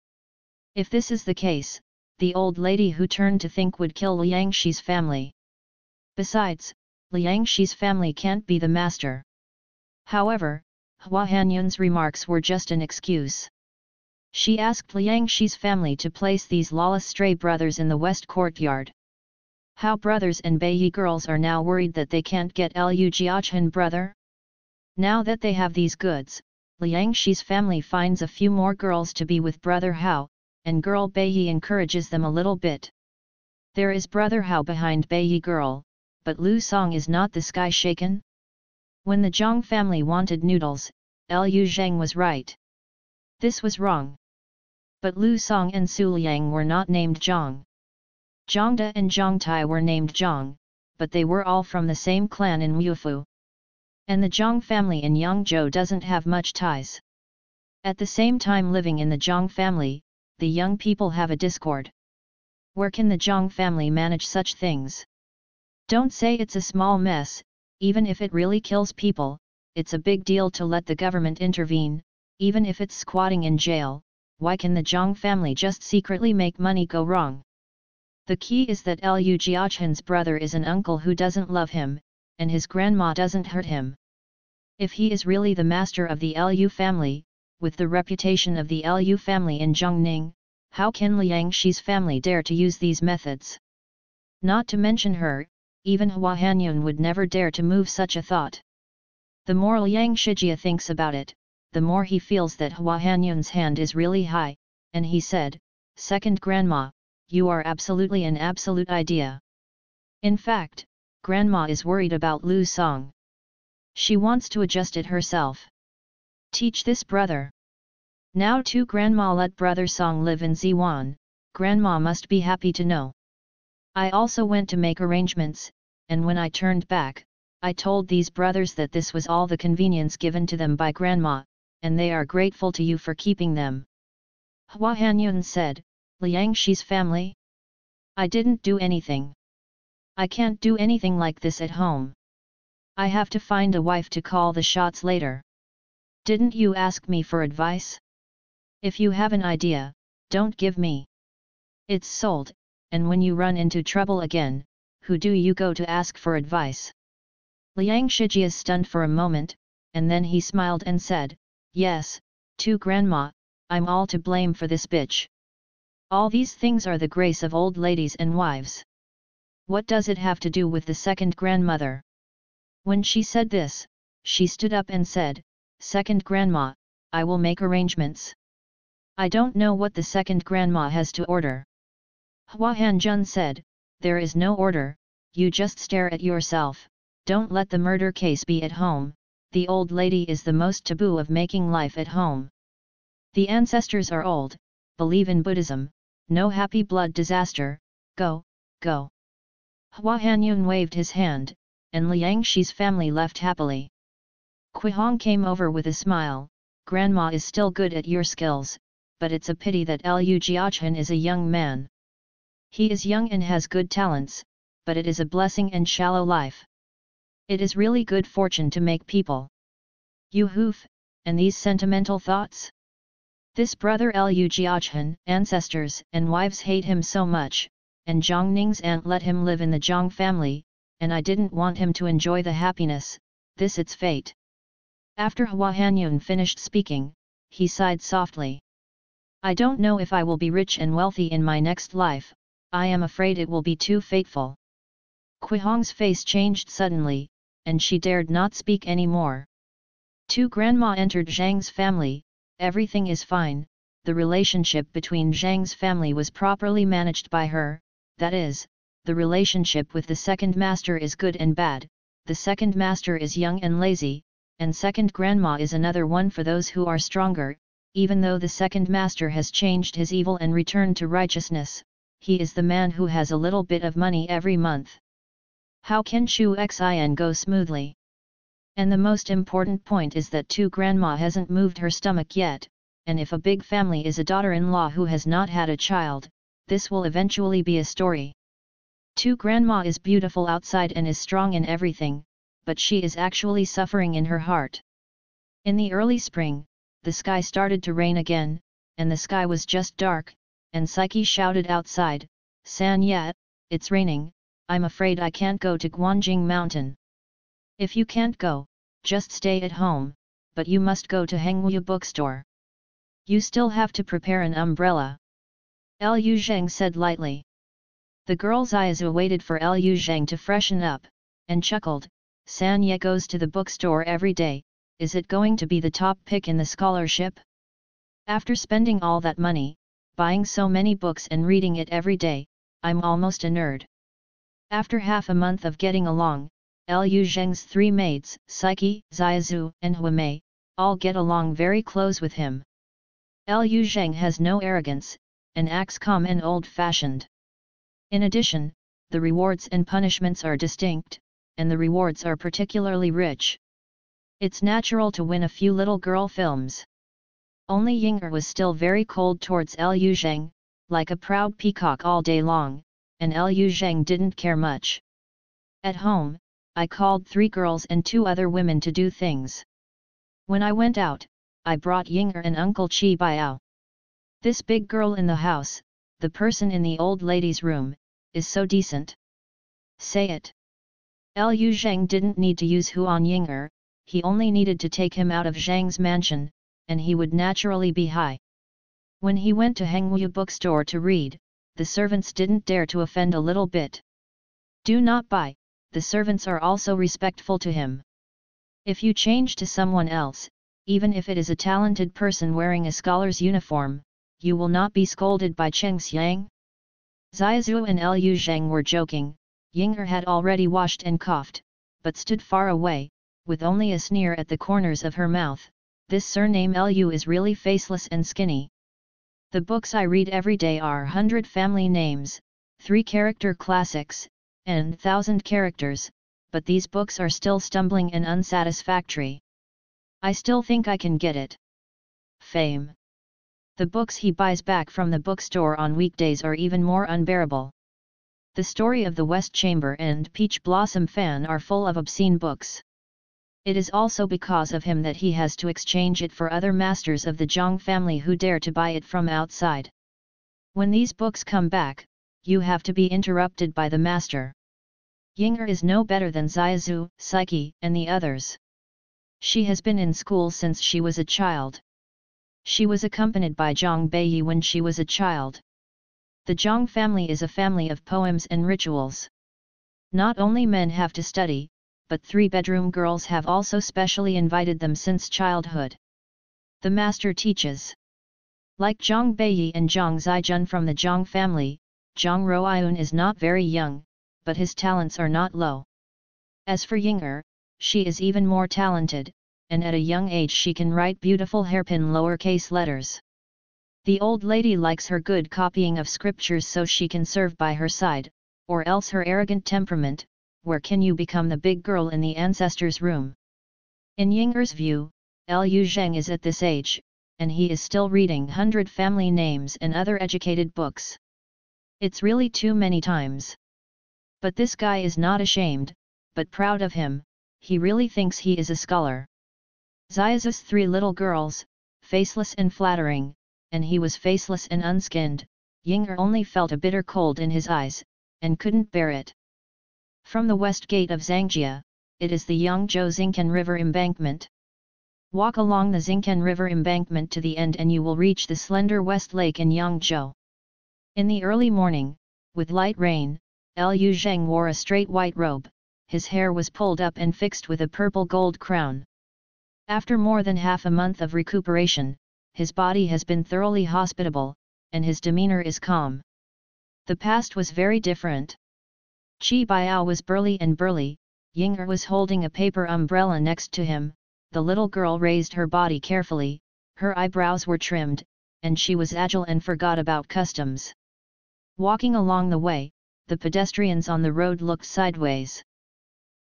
If this is the case, the old lady who turned to think would kill Liang Shi's family. Besides, Liang Shi's family can't be the master. However, Hua Hanyun's remarks were just an excuse. She asked Liang Shi's family to place these lawless stray brothers in the west courtyard. Hao brothers and Beiyi girls are now worried that they can't get Lu Jiachen brother. Now that they have these goods, Liang Shi's family finds a few more girls to be with Brother Hao, and girl Beiyi encourages them a little bit. There is Brother Hao behind Beiyi girl, but Lu Song is not the sky shaken? When the Zhang family wanted noodles, Lu Zheng was right. This was wrong. But Lu Song and Su Liang were not named Zhang. Zhangda and Zhang Tai were named Zhang, but they were all from the same clan in Wufu. And the Zhang family in Yangzhou doesn't have much ties. At the same time, living in the Zhang family, the young people have a discord. Where can the Zhang family manage such things? Don't say it's a small mess, even if it really kills people, it's a big deal to let the government intervene, even if it's squatting in jail. Why can the Zhang family just secretly make money go wrong? The key is that Lu Jiachen's brother is an uncle who doesn't love him, and his grandma doesn't hurt him. If he is really the master of the Lu family, with the reputation of the Lu family in Zhongning, how can Liang Shi's family dare to use these methods? Not to mention her, even Hua Hanyun would never dare to move such a thought. The more Liang Shijia thinks about it, the more he feels that Hua Hanyun's hand is really high, and he said, "Second grandma, you are absolutely an absolute idea. In fact, grandma is worried about Lu Song. She wants to adjust it herself. Teach this brother. Now too grandma let brother Song live in Ziwan, grandma must be happy to know. I also went to make arrangements, and when I turned back, I told these brothers that this was all the convenience given to them by grandma, and they are grateful to you for keeping them." Hua Hanyun said, "Liang Shi's family? I didn't do anything. I can't do anything like this at home. I have to find a wife to call the shots later. Didn't you ask me for advice? If you have an idea, don't give me. It's sold, and when you run into trouble again, who do you go to ask for advice?" Liang Shijia stunned for a moment, and then he smiled and said, "Yes, to grandma, I'm all to blame for this bitch. All these things are the grace of old ladies and wives. What does it have to do with the second grandmother? When she said this, she stood up and said, "Second grandma, I will make arrangements. I don't know what the second grandma has to order." Hua Hanjun said, "There is no order, you just stare at yourself, don't let the murder case be at home, the old lady is the most taboo of making life at home. The ancestors are old, believe in Buddhism, no happy blood disaster, go, go." Hua Hanyun waved his hand, and Liang Shi's family left happily. Quihong came over with a smile, "Grandma is still good at your skills, but it's a pity that Lu Jiachen is a young man. He is young and has good talents, but it is a blessing and shallow life. It is really good fortune to make people. You hoof, and these sentimental thoughts? This brother Lu Jiachen, ancestors and wives hate him so much, and Zhang Ning's aunt let him live in the Zhang family, and I didn't want him to enjoy the happiness, this its fate." After Hua Hanyun finished speaking, he sighed softly. "I don't know if I will be rich and wealthy in my next life, I am afraid it will be too fateful." Quihong's face changed suddenly, and she dared not speak any more. Two grandma entered Zhang's family, everything is fine, the relationship between Zhang's family was properly managed by her, that is, the relationship with the second master is good and bad, the second master is young and lazy, and second grandma is another one for those who are stronger, even though the second master has changed his evil and returned to righteousness, he is the man who has a little bit of money every month. How can Chu Xin go smoothly? And the most important point is that two grandma hasn't moved her stomach yet, and if a big family is a daughter-in-law who has not had a child, this will eventually be a story. Two grandma is beautiful outside and is strong in everything, but she is actually suffering in her heart. In the early spring, the sky started to rain again, and the sky was just dark, and Psyche shouted outside, "San Yat, it's raining, I'm afraid I can't go to Guanjing Mountain." "If you can't go, just stay at home, but you must go to Hengwu bookstore. You still have to prepare an umbrella." Lu Zheng said lightly. The girl's eyes waited for Lu Zheng to freshen up, and chuckled, "San Ye goes to the bookstore every day, is it going to be the top pick in the scholarship? After spending all that money, buying so many books and reading it every day, I'm almost a nerd." After half a month of getting along, Lu Zheng's three maids, Psyche, Xiaozu, and Huamei, all get along very close with him. Lu Zheng has no arrogance, and acts calm and old-fashioned. In addition, the rewards and punishments are distinct, and the rewards are particularly rich. It's natural to win a few little girl films. Only Ying'er was still very cold towards Lu Zheng, like a proud peacock all day long, and Lu Zheng didn't care much. At home, I called 3 girls and 2 other women to do things. When I went out, I brought Ying'er and Uncle Chi Biao. This big girl in the house, the person in the old lady's room, is so decent. Say it. Lu Zheng didn't need to use Huan Ying'er, he only needed to take him out of Zhang's mansion, and he would naturally be high. When he went to Hengwu bookstore to read, the servants didn't dare to offend a little bit. Do not buy, the servants are also respectful to him. If you change to someone else, even if it is a talented person wearing a scholar's uniform, you will not be scolded by Cheng Xiang. Xiaozu and Lu Zheng were joking, Ying'er had already washed and coughed, but stood far away, with only a sneer at the corners of her mouth. This surname Lu is really faceless and skinny. The books I read every day are 100 family names, 3 character classics, and 1,000 characters, but these books are still stumbling and unsatisfactory. I still think I can get it. Fame. The books he buys back from the bookstore on weekdays are even more unbearable. The Story of the West Chamber and Peach Blossom Fan are full of obscene books. It is also because of him that he has to exchange it for other masters of the Zhang family who dare to buy it from outside. When these books come back, you have to be interrupted by the master. Ying'er is no better than Xiaozu, Psyche, and the others. She has been in school since she was a child. She was accompanied by Zhang Beiyi when she was a child. The Zhang family is a family of poems and rituals. Not only men have to study, but 3-bedroom girls have also specially invited them since childhood. The master teaches. Like Zhang Beiyi and Zhang Zijun from the Zhang family, Zhang Ruoyun is not very young, but his talents are not low. As for Ying'er, she is even more talented, and at a young age she can write beautiful hairpin lowercase letters. The old lady likes her good copying of scriptures so she can serve by her side, or else her arrogant temperament, where can you become the big girl in the ancestors' room? In Ying'er's view, Liu Zheng is at this age, and he is still reading 100 family names and other educated books. It's really too many times. But this guy is not ashamed, but proud of him, he really thinks he is a scholar. Xiaozu's 3 little girls, faceless and flattering, and he was faceless and unskinned. Ying'er only felt a bitter cold in his eyes, and couldn't bear it. From the west gate of Zhangjia, it is the Yangzhou Xingken River embankment. Walk along the Xingken River embankment to the end and you will reach the slender West Lake in Yangzhou. In the early morning, with light rain, Liu Zheng wore a straight white robe, his hair was pulled up and fixed with a purple gold crown. After more than half a month of recuperation, his body has been thoroughly hospitable, and his demeanor is calm. The past was very different. Qi Biao was burly, Ying'er was holding a paper umbrella next to him. The little girl raised her body carefully, her eyebrows were trimmed, and she was agile and forgot about customs. Walking along the way, the pedestrians on the road looked sideways.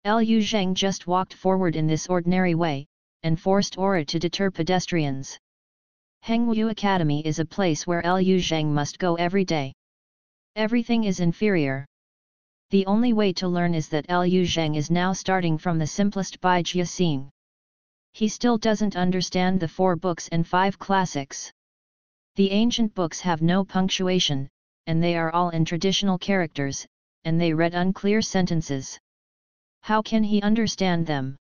Liu Zheng just walked forward in this ordinary way, and forced aura to deter pedestrians. Hengwu Academy is a place where Liu Zheng must go every day. Everything is inferior. The only way to learn is that Liu Zheng is now starting from the simplest Baijia scene. He still doesn't understand the 4 books and 5 classics. The ancient books have no punctuation, and they are all in traditional characters, and they read unclear sentences. How can he understand them?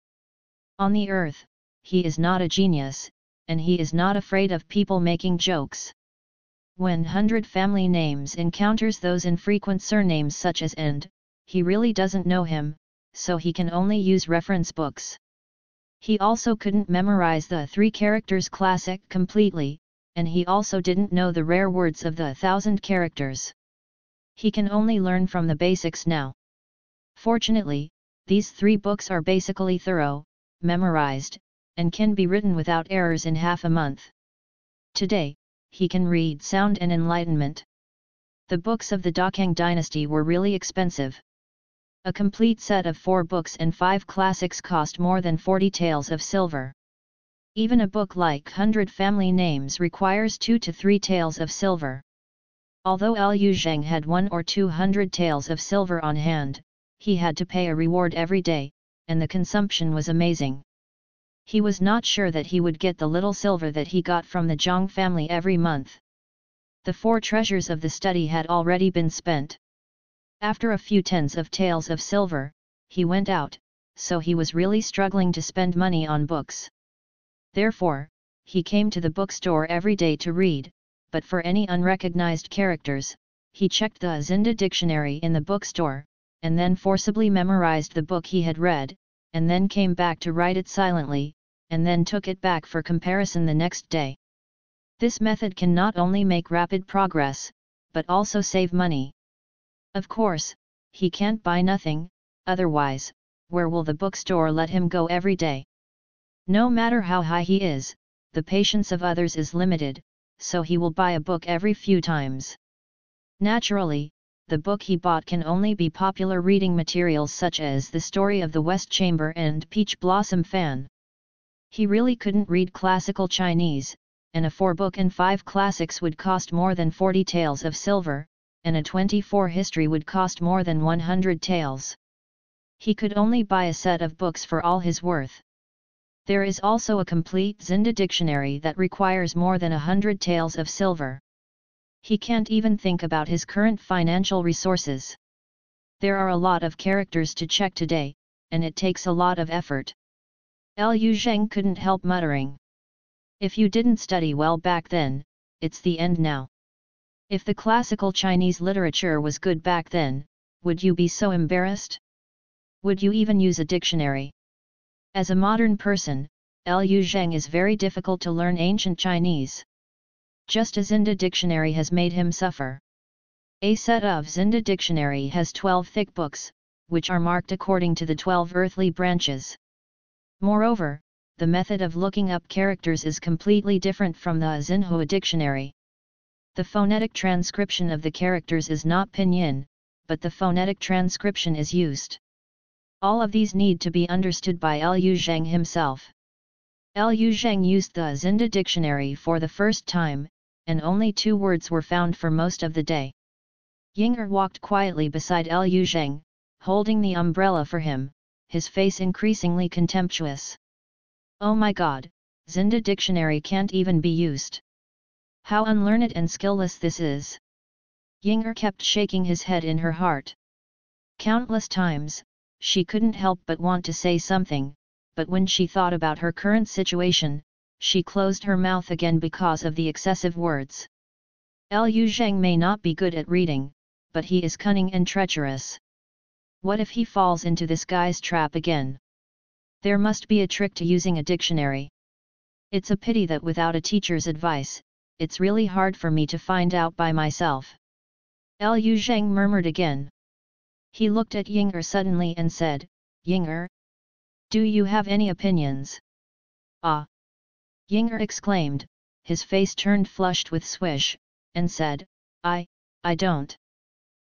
On the earth, he is not a genius, and he is not afraid of people making jokes. When 100 family names encounters those infrequent surnames such as End, he really doesn't know him, so he can only use reference books. He also couldn't memorize the 3 characters classic completely, and he also didn't know the rare words of the 1,000 characters. He can only learn from the basics now. Fortunately, these 3 books are basically thorough, memorized, and can be written without errors in half a month. Today, he can read Sound and Enlightenment. The books of the Dakang dynasty were really expensive. A complete set of 4 books and 5 classics cost more than 40 taels of silver. Even a book like 100 Family Names requires 2 to 3 taels of silver. Although Liu Zheng had 1 or 200 taels of silver on hand, he had to pay a reward every day, and the consumption was amazing. He was not sure that he would get the little silver that he got from the Zhang family every month. The 4 treasures of the study had already been spent. After a few tens of taels of silver, he went out, so he was really struggling to spend money on books. Therefore, he came to the bookstore every day to read, but for any unrecognized characters, he checked the Zinda dictionary in the bookstore, and then forcibly memorized the book he had read, and then came back to write it silently, and then took it back for comparison the next day. This method can not only make rapid progress, but also save money. Of course, he can't buy nothing, otherwise, where will the bookstore let him go every day? No matter how high he is, the patience of others is limited, so he will buy a book every few times. Naturally, the book he bought can only be popular reading materials such as The Story of the West Chamber and Peach Blossom Fan. He really couldn't read classical Chinese, and a 4-book and 5 classics would cost more than 40 taels of silver, and a 24 history would cost more than 100 taels. He could only buy a set of books for all his worth. There is also a complete Zinda dictionary that requires more than 100 taels of silver. He can't even think about his current financial resources. There are a lot of characters to check today, and it takes a lot of effort. Liu Zheng couldn't help muttering. If you didn't study well back then, it's the end now. If the classical Chinese literature was good back then, would you be so embarrassed? Would you even use a dictionary? As a modern person, Liu Zheng is very difficult to learn ancient Chinese. Just as Zinda Dictionary has made him suffer. A set of Zinda Dictionary has 12 thick books, which are marked according to the 12 earthly branches. Moreover, the method of looking up characters is completely different from the Xinhua Dictionary. The phonetic transcription of the characters is not pinyin, but the phonetic transcription is used. All of these need to be understood by Liu Zheng himself. Liu Zheng used the Zinda Dictionary for the first time, and only 2 words were found for most of the day. Ying'er walked quietly beside Liu Zheng, holding the umbrella for him, his face increasingly contemptuous. Oh my god, Zinda Dictionary can't even be used. How unlearned and skillless this is. Ying'er kept shaking his head in her heart. Countless times, she couldn't help but want to say something, but when she thought about her current situation, she closed her mouth again because of the excessive words. Liu Zheng may not be good at reading, but he is cunning and treacherous. What if he falls into this guy's trap again? There must be a trick to using a dictionary. It's a pity that without a teacher's advice, it's really hard for me to find out by myself. Liu Zheng murmured again. He looked at Ying'er suddenly and said, Ying'er, do you have any opinions? Ah! Ying'er exclaimed, his face turned flushed with swish, and said, I don't.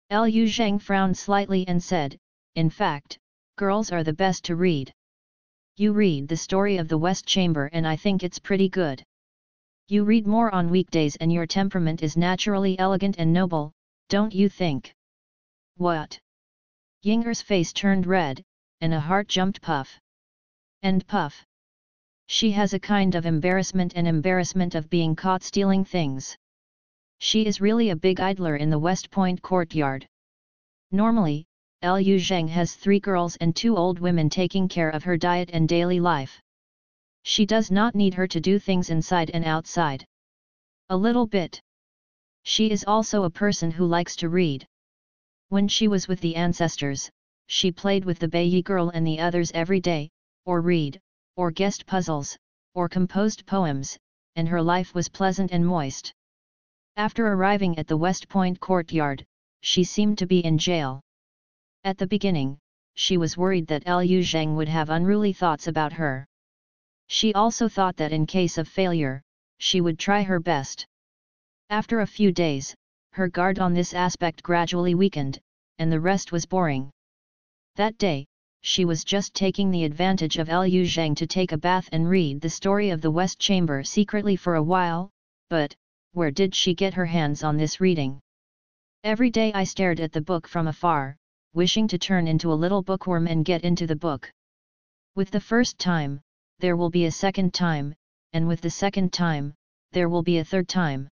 Liu Zheng frowned slightly and said, in fact, girls are the best to read. You read the story of the West Chamber and I think it's pretty good. You read more on weekdays and your temperament is naturally elegant and noble, don't you think? What? Ying'er's face turned red, and a heart jumped puff. And puff. She has a kind of embarrassment of being caught stealing things. She is really a big idler in the West Point courtyard. Normally, Liu Zheng has 3 girls and 2 old women taking care of her diet and daily life. She does not need her to do things inside and outside. A little bit. She is also a person who likes to read. When she was with the ancestors, she played with the Beiyi girl and the others every day, or read, or guessed puzzles, or composed poems, and her life was pleasant and moist. After arriving at the West Point courtyard, she seemed to be in jail. At the beginning, she was worried that Liu Zheng would have unruly thoughts about her. She also thought that in case of failure, she would try her best. After a few days, her guard on this aspect gradually weakened, and the rest was boring. That day, she was just taking the advantage of Liu Zheng to take a bath and read the story of the West Chamber secretly for a while, but, where did she get her hands on this reading? Every day I stared at the book from afar, wishing to turn into a little bookworm and get into the book. With the first time, there will be a second time, and with the second time, there will be a third time.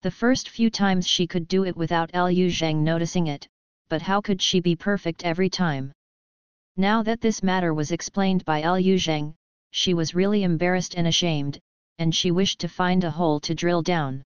The first few times she could do it without Liu Zheng noticing it, but how could she be perfect every time? Now that this matter was explained by Liu Zheng, she was really embarrassed and ashamed, and she wished to find a hole to drill down.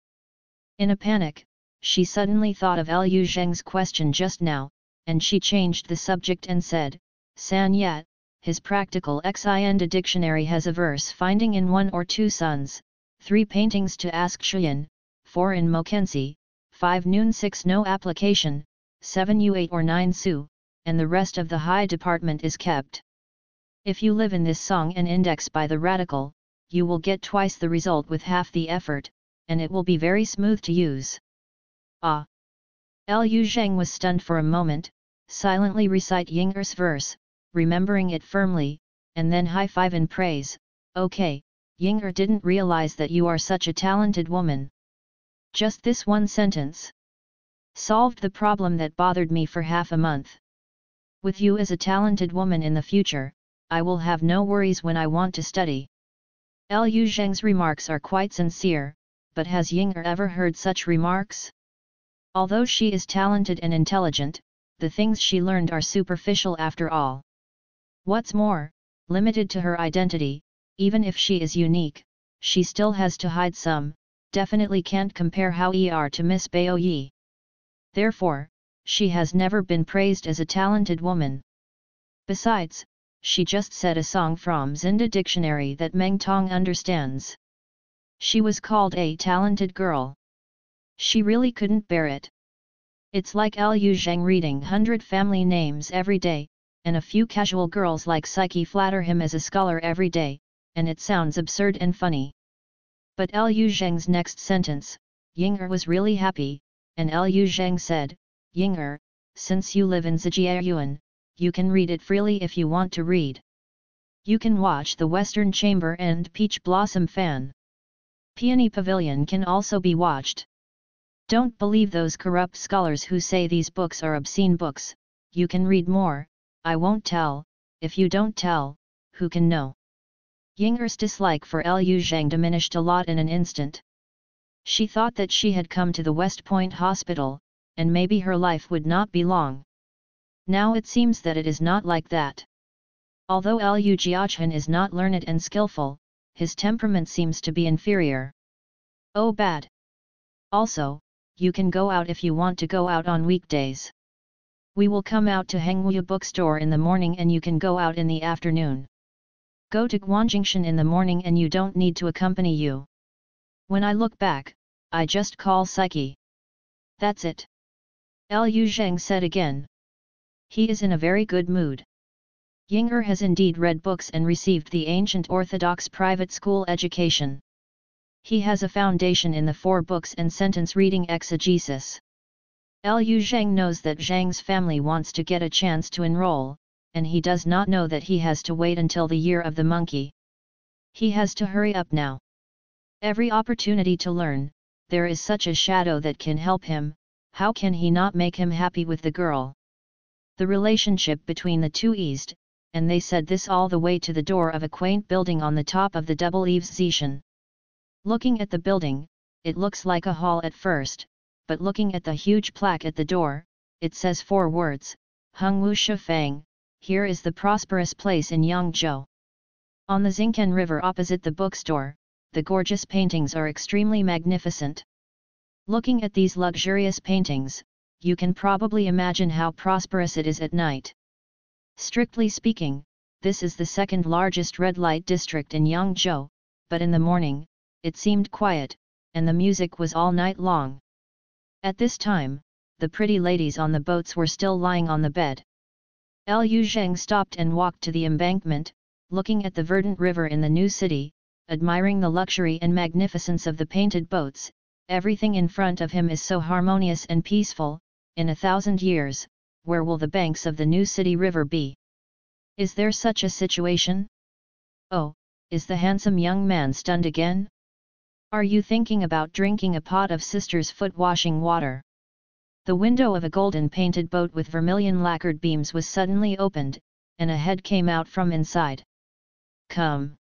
In a panic, she suddenly thought of Liu Zheng's question just now, and she changed the subject and said, San Yat, his practical Xinda dictionary has a verse finding in 1 or 2 suns, 3 paintings to ask Shuyan, 4 in Mokensi, 5 noon 6 no application, 7 u 8 or 9 su, and the rest of the high department is kept. If you live in this song and index by the radical, you will get twice the result with half the effort, and it will be very smooth to use. Ah! Liu Zheng was stunned for a moment, silently recite Ying'er's verse, remembering it firmly, and then high-five in praise. Okay, Ying'er didn't realize that you are such a talented woman. Just this one sentence solved the problem that bothered me for half a month. With you as a talented woman in the future, I will have no worries when I want to study. Liu Zheng's remarks are quite sincere, but has Ying'er ever heard such remarks? Although she is talented and intelligent, the things she learned are superficial after all. What's more, limited to her identity, even if she is unique, she still has to hide some, definitely can't compare how er to Miss Bao Yi. Therefore, she has never been praised as a talented woman. Besides, she just said a song from Zinda dictionary that Meng Tong understands. She was called a talented girl. She really couldn't bear it. It's like Liu Zhang reading 100 family names every day, and a few casual girls like Psyche flatter him as a scholar every day, and it sounds absurd and funny. But Liu Zhang's next sentence, Ying'er was really happy, and Liu Zhang said, Ying'er, since you live in Zijiayuan, you can read it freely if you want to read. You can watch the Western Chamber and Peach Blossom Fan. Peony Pavilion can also be watched. Don't believe those corrupt scholars who say these books are obscene books. You can read more. I won't tell. If you don't tell, who can know? Ying'er's dislike for Liu Zhang diminished a lot in an instant. She thought that she had come to the West Point Hospital, and maybe her life would not be long. Now it seems that it is not like that. Although Liu Jiachen is not learned and skillful, his temperament seems to be inferior. Oh bad! Also, you can go out if you want to go out on weekdays. We will come out to Hengwu bookstore in the morning and you can go out in the afternoon. Go to Guanjingshan in the morning and you don't need to accompany you. When I look back, I just call Psyche. That's it. Liu Zhang said again. He is in a very good mood. Ying'er has indeed read books and received the ancient orthodox private school education. He has a foundation in the 4 books and sentence reading exegesis. Liu Zhang knows that Zhang's family wants to get a chance to enroll, and he does not know that he has to wait until the year of the monkey. He has to hurry up now. Every opportunity to learn, there is such a shadow that can help him. How can he not make him happy with the girl? The relationship between the two eased, and they said this all the way to the door of a quaint building on the top of the double eaves Zishan. Looking at the building, it looks like a hall at first, but looking at the huge plaque at the door, it says 4 words, Hengwu Shifang, here is the prosperous place in Yangzhou. On the Xingqian River opposite the bookstore, the gorgeous paintings are extremely magnificent. Looking at these luxurious paintings, you can probably imagine how prosperous it is at night. Strictly speaking, this is the 2nd largest red light district in Yangzhou, but in the morning, it seemed quiet, and the music was all night long. At this time, the pretty ladies on the boats were still lying on the bed. Liu Zhang stopped and walked to the embankment, looking at the verdant river in the new city, admiring the luxury and magnificence of the painted boats. Everything in front of him is so harmonious and peaceful. In 1,000 years, where will the banks of the new city river be? Is there such a situation? Oh, is the handsome young man stunned again? Are you thinking about drinking a pot of sister's foot washing water? The window of a golden painted boat with vermilion lacquered beams was suddenly opened, and a head came out from inside. Come.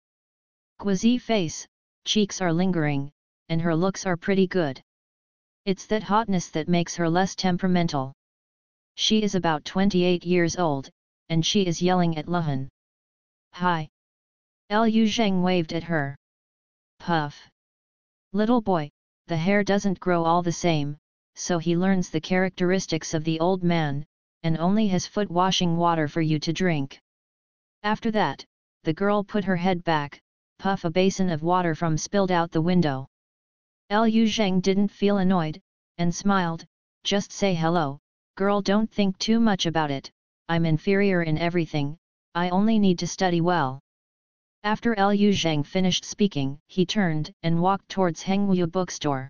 Quasi face, cheeks are lingering, and her looks are pretty good. It's that hotness that makes her less temperamental. She is about 28 years old, and she is yelling at Luhan. Hi! Liu Zhang waved at her. Puff! Little boy, the hair doesn't grow all the same, so he learns the characteristics of the old man, and only has foot washing water for you to drink. After that, the girl put her head back, puff a basin of water from spilled out the window. Liu Zhang didn't feel annoyed, and smiled, just say hello, girl, don't think too much about it, I'm inferior in everything, I only need to study well. After Liu Zhang finished speaking, he turned and walked towards Hengwu bookstore.